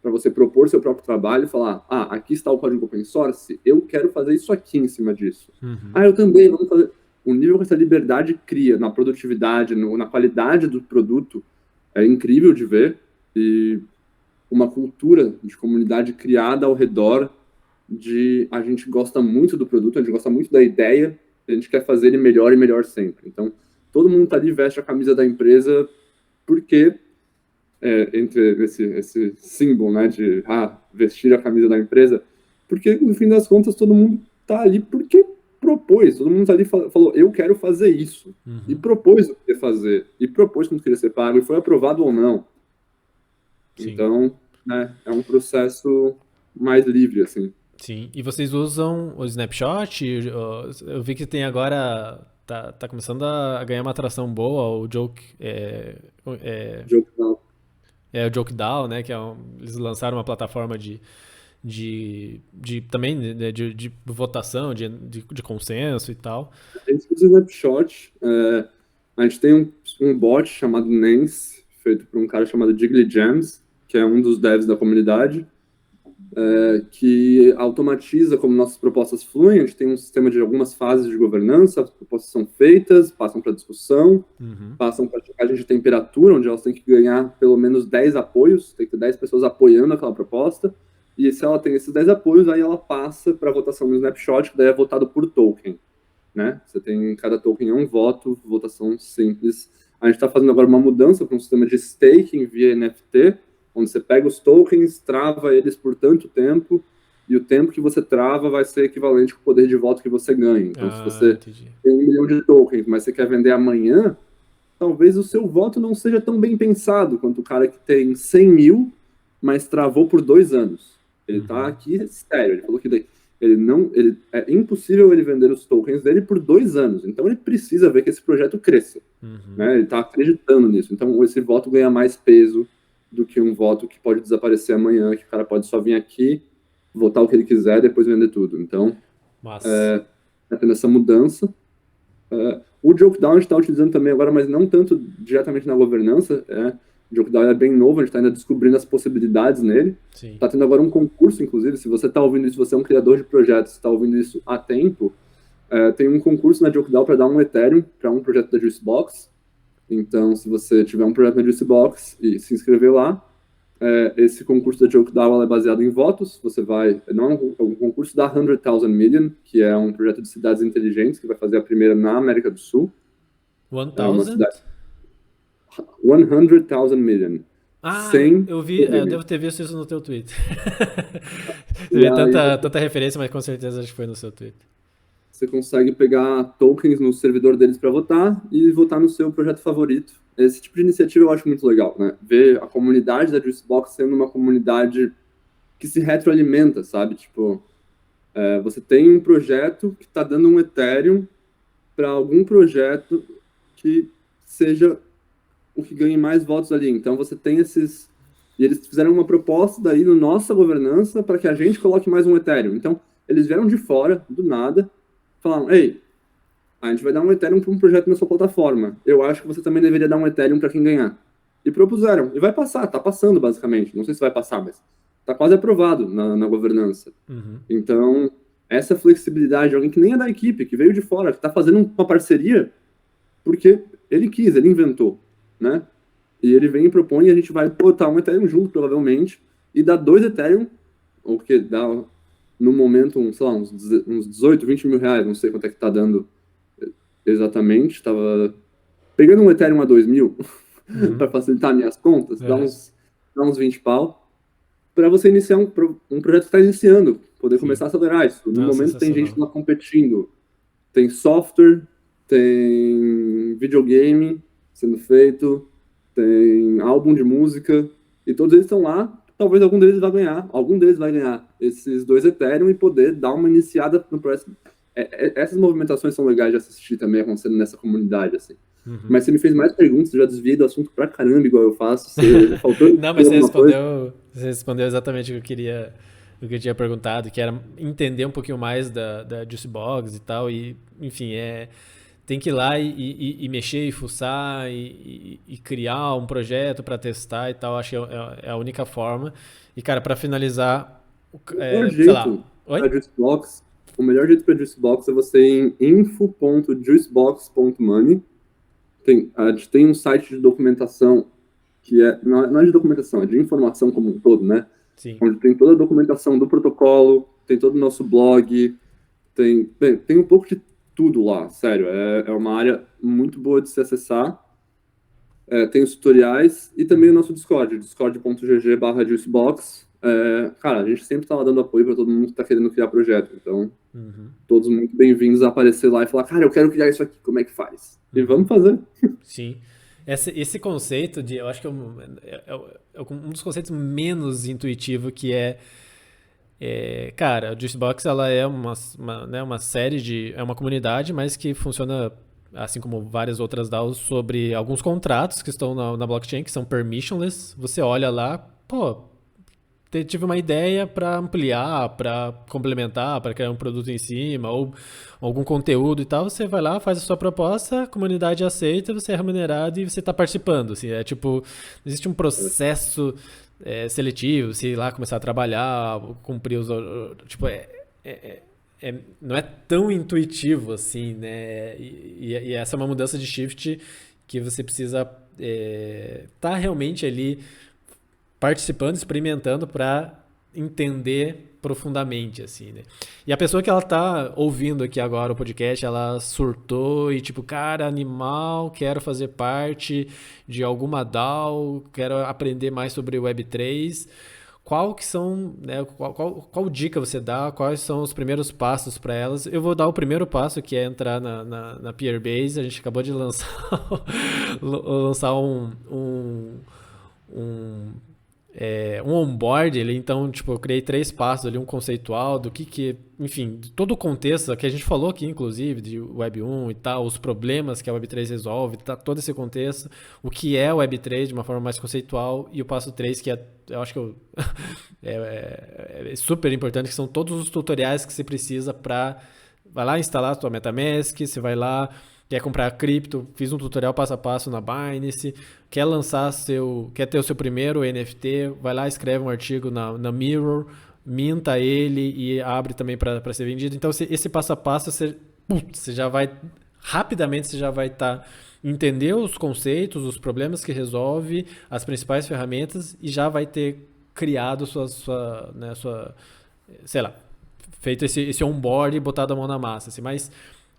para você propor seu próprio trabalho e falar, aqui está o código open source, eu quero fazer isso aqui em cima disso. Eu também, vamos fazer. O nível que essa liberdade cria na produtividade, na qualidade do produto, é incrível de ver, e uma cultura de comunidade criada ao redor a gente gosta muito do produto, a gente gosta muito da ideia, a gente quer fazer ele melhor e melhor sempre. Então, todo mundo tá ali, veste a camisa da empresa, porque entre esse símbolo, né, de vestir a camisa da empresa, porque no fim das contas todo mundo tá ali porque propôs, todo mundo tá ali falou, eu quero fazer isso, e propôs o que ia fazer, e propôs quando queria ser pago, e foi aprovado ou não. Sim. Então, é um processo mais livre, assim. Sim, e vocês usam o Snapshot? Eu vi que tem agora, tá começando a ganhar uma atração boa, o Joke... JokeDAO. O JokeDAO, né, que eles lançaram uma plataforma de também de votação, de consenso e tal. A gente usa o Snapshot, a gente tem um bot chamado Nance, feito por um cara chamado Jiggly Jams, que é um dos devs da comunidade. que automatiza como nossas propostas fluem. A gente tem um sistema de algumas fases de governança, as propostas são feitas, passam para discussão, passam para checagem de temperatura, onde elas têm que ganhar pelo menos 10 apoios, tem que ter 10 pessoas apoiando aquela proposta, e se ela tem esses 10 apoios, aí ela passa para a votação no snapshot, que daí é votado por token, né? Você tem, cada token é um voto, votação simples. A gente está fazendo agora uma mudança para um sistema de staking via NFT, onde você pega os tokens, trava eles por tanto tempo, e o tempo que você trava vai ser equivalente com o poder de voto que você ganha. Então, se você tem 1 milhão de tokens, mas você quer vender amanhã, talvez o seu voto não seja tão bem pensado quanto o cara que tem 100 mil, mas travou por 2 anos. Ele tá aqui sério, ele falou que é impossível ele vender os tokens dele por 2 anos. Então, ele precisa ver que esse projeto cresça. Né? Ele tá acreditando nisso. Então, esse voto ganha mais peso do que um voto que pode desaparecer amanhã, que o cara pode só vir aqui, votar o que ele quiser e depois vender tudo. Então, tendo essa mudança. O Jokedown a gente está utilizando também agora, mas não tanto diretamente na governança. O Jokedown é bem novo, a gente está ainda descobrindo as possibilidades nele. Está tendo agora um concurso, inclusive, se você está ouvindo isso, você é um criador de projetos, está ouvindo isso há tempo, tem um concurso na Jokedown para dar um Ethereum para um projeto da Juicebox. Então, se você tiver um projeto na Juicebox e se inscrever lá, esse concurso da Jokedown é baseado em votos. Você vai... Não é um concurso da 100,000 Million, que é um projeto de cidades inteligentes, que vai fazer a primeira na América do Sul. 1,000? 100,000 Million. Eu vi, eu devo ter visto isso no teu tweet. Teve tanta referência, mas com certeza acho que foi no seu tweet. Você consegue pegar tokens no servidor deles para votar e votar no seu projeto favorito. Esse tipo de iniciativa eu acho muito legal, né? Ver a comunidade da Juicebox sendo uma comunidade que se retroalimenta, sabe? Tipo, você tem um projeto que está dando um Ethereum para algum projeto que seja o que ganhe mais votos ali. Então, você tem esses... E eles fizeram uma proposta daí na nossa governança para que a gente coloque mais um Ethereum. Então, eles vieram de fora, do nada, falaram, ei, a gente vai dar um Ethereum para um projeto na sua plataforma. Eu acho que você também deveria dar um Ethereum para quem ganhar. E propuseram. E vai passar, tá passando, basicamente. Não sei se vai passar, mas tá quase aprovado na governança. Então, essa flexibilidade de alguém que nem é da equipe, que veio de fora, que tá fazendo uma parceria porque ele quis, ele inventou, né? E ele vem e propõe, e a gente vai botar um Ethereum junto, provavelmente, e dar 2 Ethereum, ou que dá, no momento, uns 18, 20 mil reais, não sei quanto é que tá dando exatamente, tava pegando um Ethereum a 2 mil, para facilitar minhas contas, dá uns 20 pau, para você iniciar um projeto que está iniciando, poder começar a acelerar isso. No momento tem gente lá competindo, tem software, tem videogame sendo feito, tem álbum de música, e todos eles estão lá. Talvez algum deles vai ganhar esses 2 Ethereum e poder dar uma iniciada no processo. Essas movimentações são legais de assistir também, acontecendo nessa comunidade, assim. Mas você me fez mais perguntas, eu já desviei do assunto pra caramba, igual eu faço. Faltou não, mas você respondeu exatamente o que eu tinha perguntado, que era entender um pouquinho mais da Juicebox e tal, e, enfim, tem que ir lá e mexer e fuçar e criar um projeto para testar e tal. Acho que é a única forma. E, cara, para finalizar, sei lá. O melhor jeito para Juicebox é você ir em info.juicebox.money. A gente tem um site de documentação que não é de documentação, é de informação como um todo, né? Sim. Onde tem toda a documentação do protocolo, tem todo o nosso blog, tem um pouco de tudo lá, sério. É uma área muito boa de se acessar. Tem os tutoriais e também o nosso Discord, discord.gg/juicebox. Cara, a gente sempre tá lá dando apoio para todo mundo que tá querendo criar projeto. Então, todos muito bem-vindos a aparecer lá e falar, cara, eu quero criar isso aqui, como é que faz? E vamos fazer. Sim. Esse conceito eu acho que é um dos conceitos menos intuitivo, que cara, a Juicebox, ela é uma série é uma comunidade, mas que funciona, assim como várias outras DAOs, sobre alguns contratos que estão na blockchain, que são permissionless. Você olha lá, pô, tive uma ideia para ampliar, para complementar, para criar um produto em cima, ou algum conteúdo e tal, você vai lá, faz a sua proposta, a comunidade aceita, você é remunerado e você está participando. Assim, é tipo, existe um processo seletivo, se ir lá começar a trabalhar, cumprir os. Tipo, não é tão intuitivo assim, né? E essa é uma mudança de shift que você precisa tá realmente ali participando, experimentando para entender profundamente, assim, né? E a pessoa que ela tá ouvindo aqui agora o podcast, ela surtou e tipo, cara, animal, quero fazer parte de alguma DAO, quero aprender mais sobre Web3. Qual que são, né, qual dica você dá, quais são os primeiros passos para elas? Eu vou dar o primeiro passo, que é entrar na Peerbase. A gente acabou de lançar, lançar um, um onboard ali, então, tipo, eu criei 3 passos ali, um conceitual do enfim, de todo o contexto que a gente falou aqui, inclusive, de Web 1 e tal, os problemas que a Web 3 resolve, tá, todo esse contexto, o que é Web 3 de uma forma mais conceitual, e o passo 3, que eu acho que é super importante, que são todos os tutoriais que você precisa para, vai lá instalar a sua MetaMask, você vai lá, quer comprar cripto, fiz um tutorial passo a passo na Binance, quer ter o seu primeiro NFT, vai lá, escreve um artigo na Mirror, minta ele e abre também para ser vendido. Então, esse passo a passo, você já vai, rapidamente, você já vai estar entender os conceitos, os problemas que resolve, as principais ferramentas e já vai ter criado sei lá, feito esse onboard e botado a mão na massa. Assim. Mas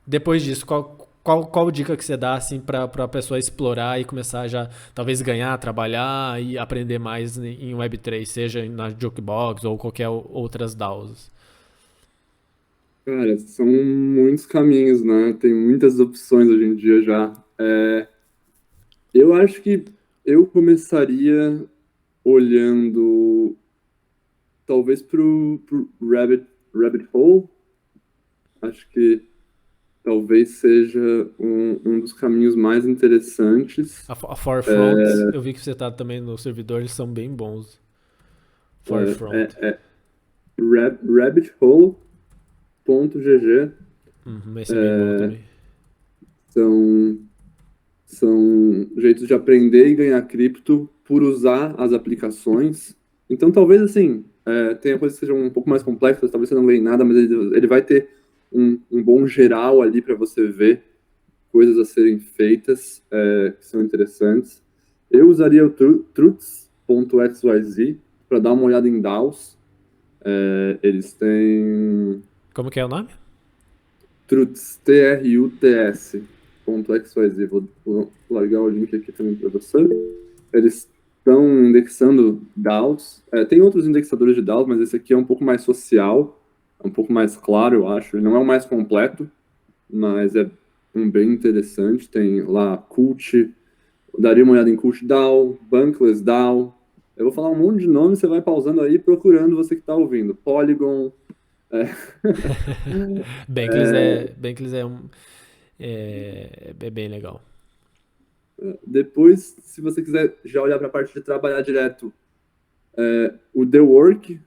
depois disso, qual dica que você dá assim, para a pessoa explorar e começar já, talvez ganhar, trabalhar e aprender mais em Web3, seja na Jokebox ou qualquer outras DAOs? Cara, são muitos caminhos, né? Tem muitas opções hoje em dia já. Eu acho que eu começaria olhando talvez pro Rabbit Hole. Acho que talvez seja um dos caminhos mais interessantes. A Forefront, eu vi que você tá também no servidor, eles são bem bons. Forefront. Rabbithole.gg. Esse é bem bom também. São jeitos de aprender e ganhar cripto por usar as aplicações. Então, talvez, assim, tenha coisas que sejam um pouco mais complexas, talvez você não ganhe nada, mas ele vai ter um bom geral ali para você ver coisas a serem feitas que são interessantes. Eu usaria o truths.xyz para dar uma olhada em DAOs. Eles têm... Como que é o nome? Truths, Truts.xyz. Vou largar o link aqui também para você. Eles estão indexando DAOs. Tem outros indexadores de DAOs, mas esse aqui é um pouco mais social, é um pouco mais claro, eu acho. Ele não é o mais completo, mas é um bem interessante. Tem lá Cult, daria uma olhada em Cult DAO, Bankless DAO. Eu vou falar um monte de nomes, você vai pausando aí, procurando você que está ouvindo. Polygon. Bankless é bem legal. Depois, se você quiser já olhar para a parte de trabalhar direto, o The Work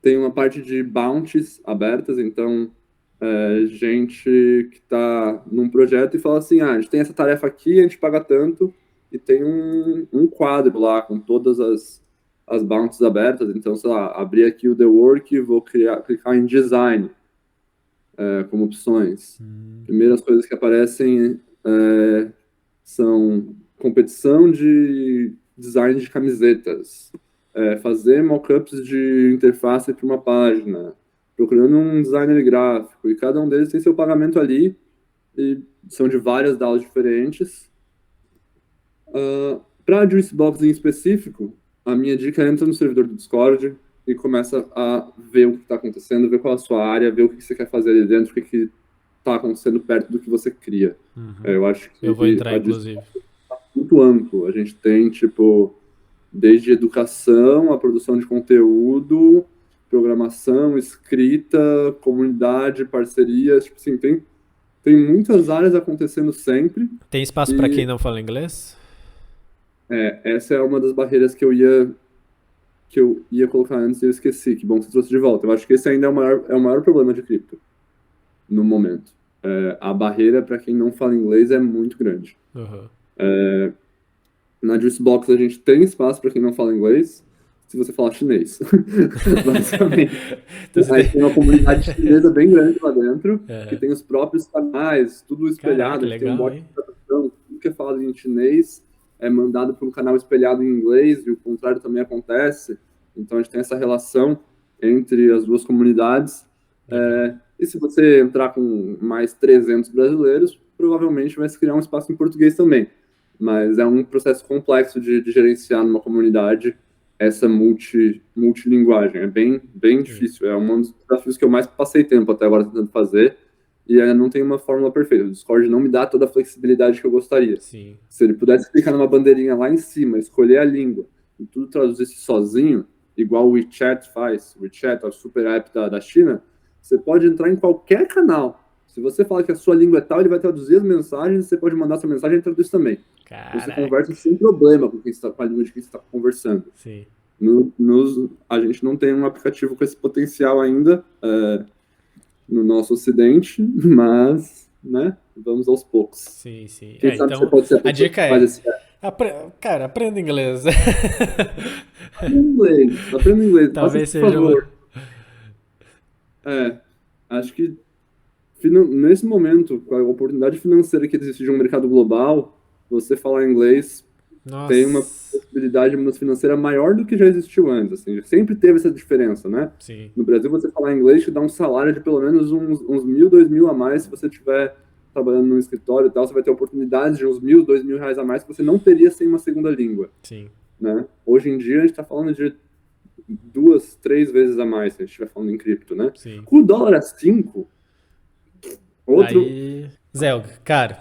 tem uma parte de bounties abertas, então gente que está num projeto e fala assim, a gente tem essa tarefa aqui, a gente paga tanto, e tem um quadro lá com todas as bounties abertas, então, sei lá, abrir aqui o The Work, vou clicar em Design como opções. Primeiras coisas que aparecem são competição de design de camisetas, fazer mockups de interface para uma página, procurando um designer gráfico, e cada um deles tem seu pagamento ali, e são de várias DAOs diferentes. Para a Juicebox em específico, a minha dica é entra no servidor do Discord e começa a ver o que está acontecendo, ver qual é a sua área, ver o que você quer fazer ali dentro, o que está acontecendo perto do que você cria. Eu acho que eu vou entrar, inclusive. Tá muito amplo. A gente tem, tipo, desde educação, a produção de conteúdo, programação, escrita, comunidade, parcerias, tipo assim, tem muitas áreas acontecendo sempre. Tem espaço para quem não fala inglês? Essa é uma das barreiras que eu ia que eu ia colocar antes e eu esqueci. Que bom que você trouxe de volta. Eu acho que esse ainda é o maior problema de cripto no momento. A barreira para quem não fala inglês é muito grande. Uhum. Na Juicebox a gente tem espaço para quem não fala inglês, se você falar chinês, basicamente. Então você Aí tem uma comunidade chinesa bem grande lá dentro, que É. tem os próprios canais, tudo Caraca, espelhado, a gente tem um legal, bot de hein? tradução, tudo que é falado em chinês é mandado para um canal espelhado em inglês, e o contrário também acontece. Então a gente tem essa relação entre as duas comunidades. Legal. E se você entrar com mais 300 brasileiros, provavelmente vai se criar um espaço em português também. Mas é um processo complexo de gerenciar numa comunidade essa multilinguagem. É bem Sim. difícil. É um dos desafios que eu mais passei tempo até agora tentando fazer. E não tem uma fórmula perfeita. O Discord não me dá toda a flexibilidade que eu gostaria. Sim. Se ele pudesse clicar numa bandeirinha lá em cima, escolher a língua e tudo traduzisse sozinho, igual o WeChat faz, o WeChat, a super app da China, você pode entrar em qualquer canal. Se você fala que a sua língua é tal, ele vai traduzir as mensagens, você pode mandar sua mensagem e ele traduz também. Você Caraca. conversa sem problema com a língua de quem você está conversando. Sim. A gente não tem um aplicativo com esse potencial ainda no nosso ocidente, mas, né, vamos aos poucos. Sim, sim. Quem sabe você Então, pode ser a a pessoa dica que faz é, esse cara, aprenda inglês. aprenda inglês, faça Talvez esse seja uma... favor. Acho que nesse momento, com a oportunidade financeira que existe de um mercado global, você falar inglês tem uma Nossa. possibilidade de mudança financeira maior do que já existiu antes. Assim, sempre teve essa diferença, né? Sim. No Brasil, você falar inglês te dá um salário de pelo menos uns 1.000, 2.000 a mais se você estiver trabalhando no escritório e tal. Você vai ter oportunidades de uns 1.000, 2.000 reais a mais que você não teria sem uma segunda língua, Sim. né? Hoje em dia, a gente está falando de 2, 3 vezes a mais se a gente estiver falando em cripto, né? Sim. Com o dólar a 5, outro... Aí, Zelg, cara,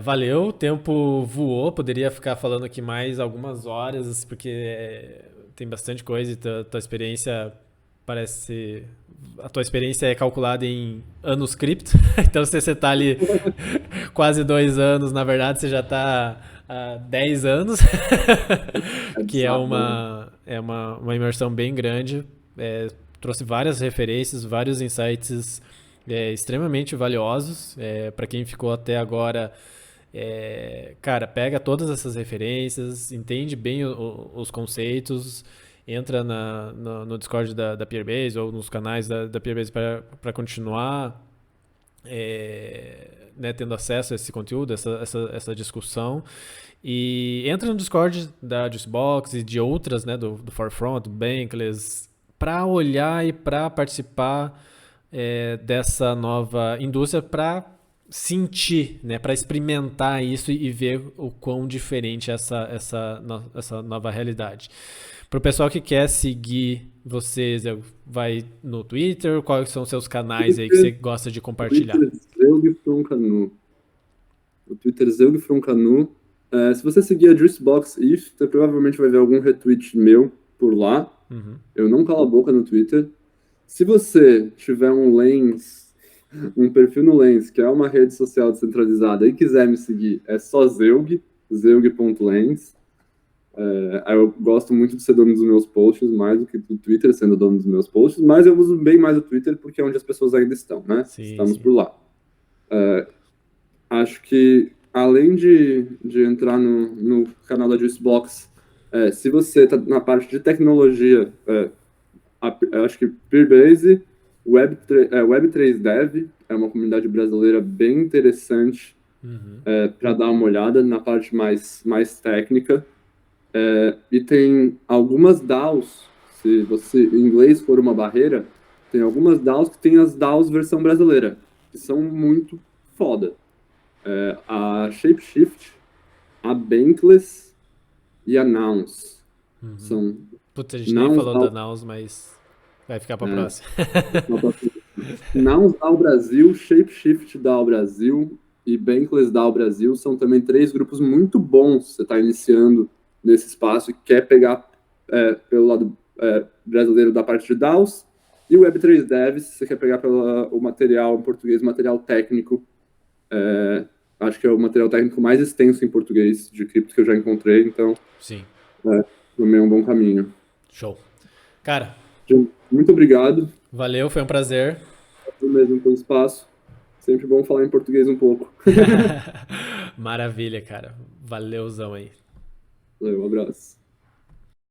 valeu, o tempo voou, poderia ficar falando aqui mais algumas horas, porque tem bastante coisa e tua experiência parece... A tua experiência é calculada em anos cripto, então se você tá ali quase 2 anos, na verdade você já tá há 10 anos, É que é bizarro, né? uma imersão bem grande. Trouxe várias referências, vários insights extremamente valiosos. Para quem ficou até agora, cara, pega todas essas referências, entende bem os conceitos, entra no Discord da Peerbase ou nos canais da Peerbase para continuar né, tendo acesso a esse conteúdo, essa discussão. E entra no Discord da Juicebox e de outras, né, do Forefront, do Bankless, para olhar e para participar dessa nova indústria, para sentir, né, para experimentar isso e ver o quão diferente é essa nova realidade. Para o pessoal que quer seguir vocês, vai no Twitter, quais são os seus canais aí que você gosta de compartilhar? Twitter Zeug Froncanu. O Twitter Zeug Froncanu. Se você seguir a Juicebox If, você provavelmente vai ver algum retweet meu por lá. Uhum. Eu não calo a boca no Twitter. Se você tiver um perfil no Lens, que é uma rede social descentralizada, e quiser me seguir, é só Zeug, zeug.lens. Eu gosto muito de ser dono dos meus posts, mais do que do Twitter sendo dono dos meus posts, mas eu uso bem mais o Twitter porque é onde as pessoas ainda estão, né? Sim, Estamos sim. por lá. Acho que, além de entrar no canal da Juicebox, se você está na parte de tecnologia, acho que Peerbase, Web3 Dev é uma comunidade brasileira bem interessante Uhum. para dar uma olhada na parte mais técnica. E tem algumas DAOs, se você em inglês for uma barreira, tem algumas DAOs que tem as DAOs versão brasileira, que são muito foda. A Shapeshift, a Bankless e a Nouns. Uhum. São Putz, a gente nem Nouns falou da DAO, Naus, mas vai ficar pra próxima. Nouns DAO Brasil, Shapeshift DAO Brasil e Bankless DAO Brasil são também 3 grupos muito bons. Você está iniciando nesse espaço e quer pegar pelo lado brasileiro da parte de DAOs, e o Web3 Devs, se você quer pegar o material em português, material técnico. Acho que é o material técnico mais extenso em português de cripto que eu já encontrei, então Sim. também é um bom caminho. Show. Cara, Muito obrigado. valeu, foi um prazer. Eu mesmo pelo espaço. Sempre bom falar em português um pouco. Maravilha, cara. Valeuzão aí. Valeu, um abraço.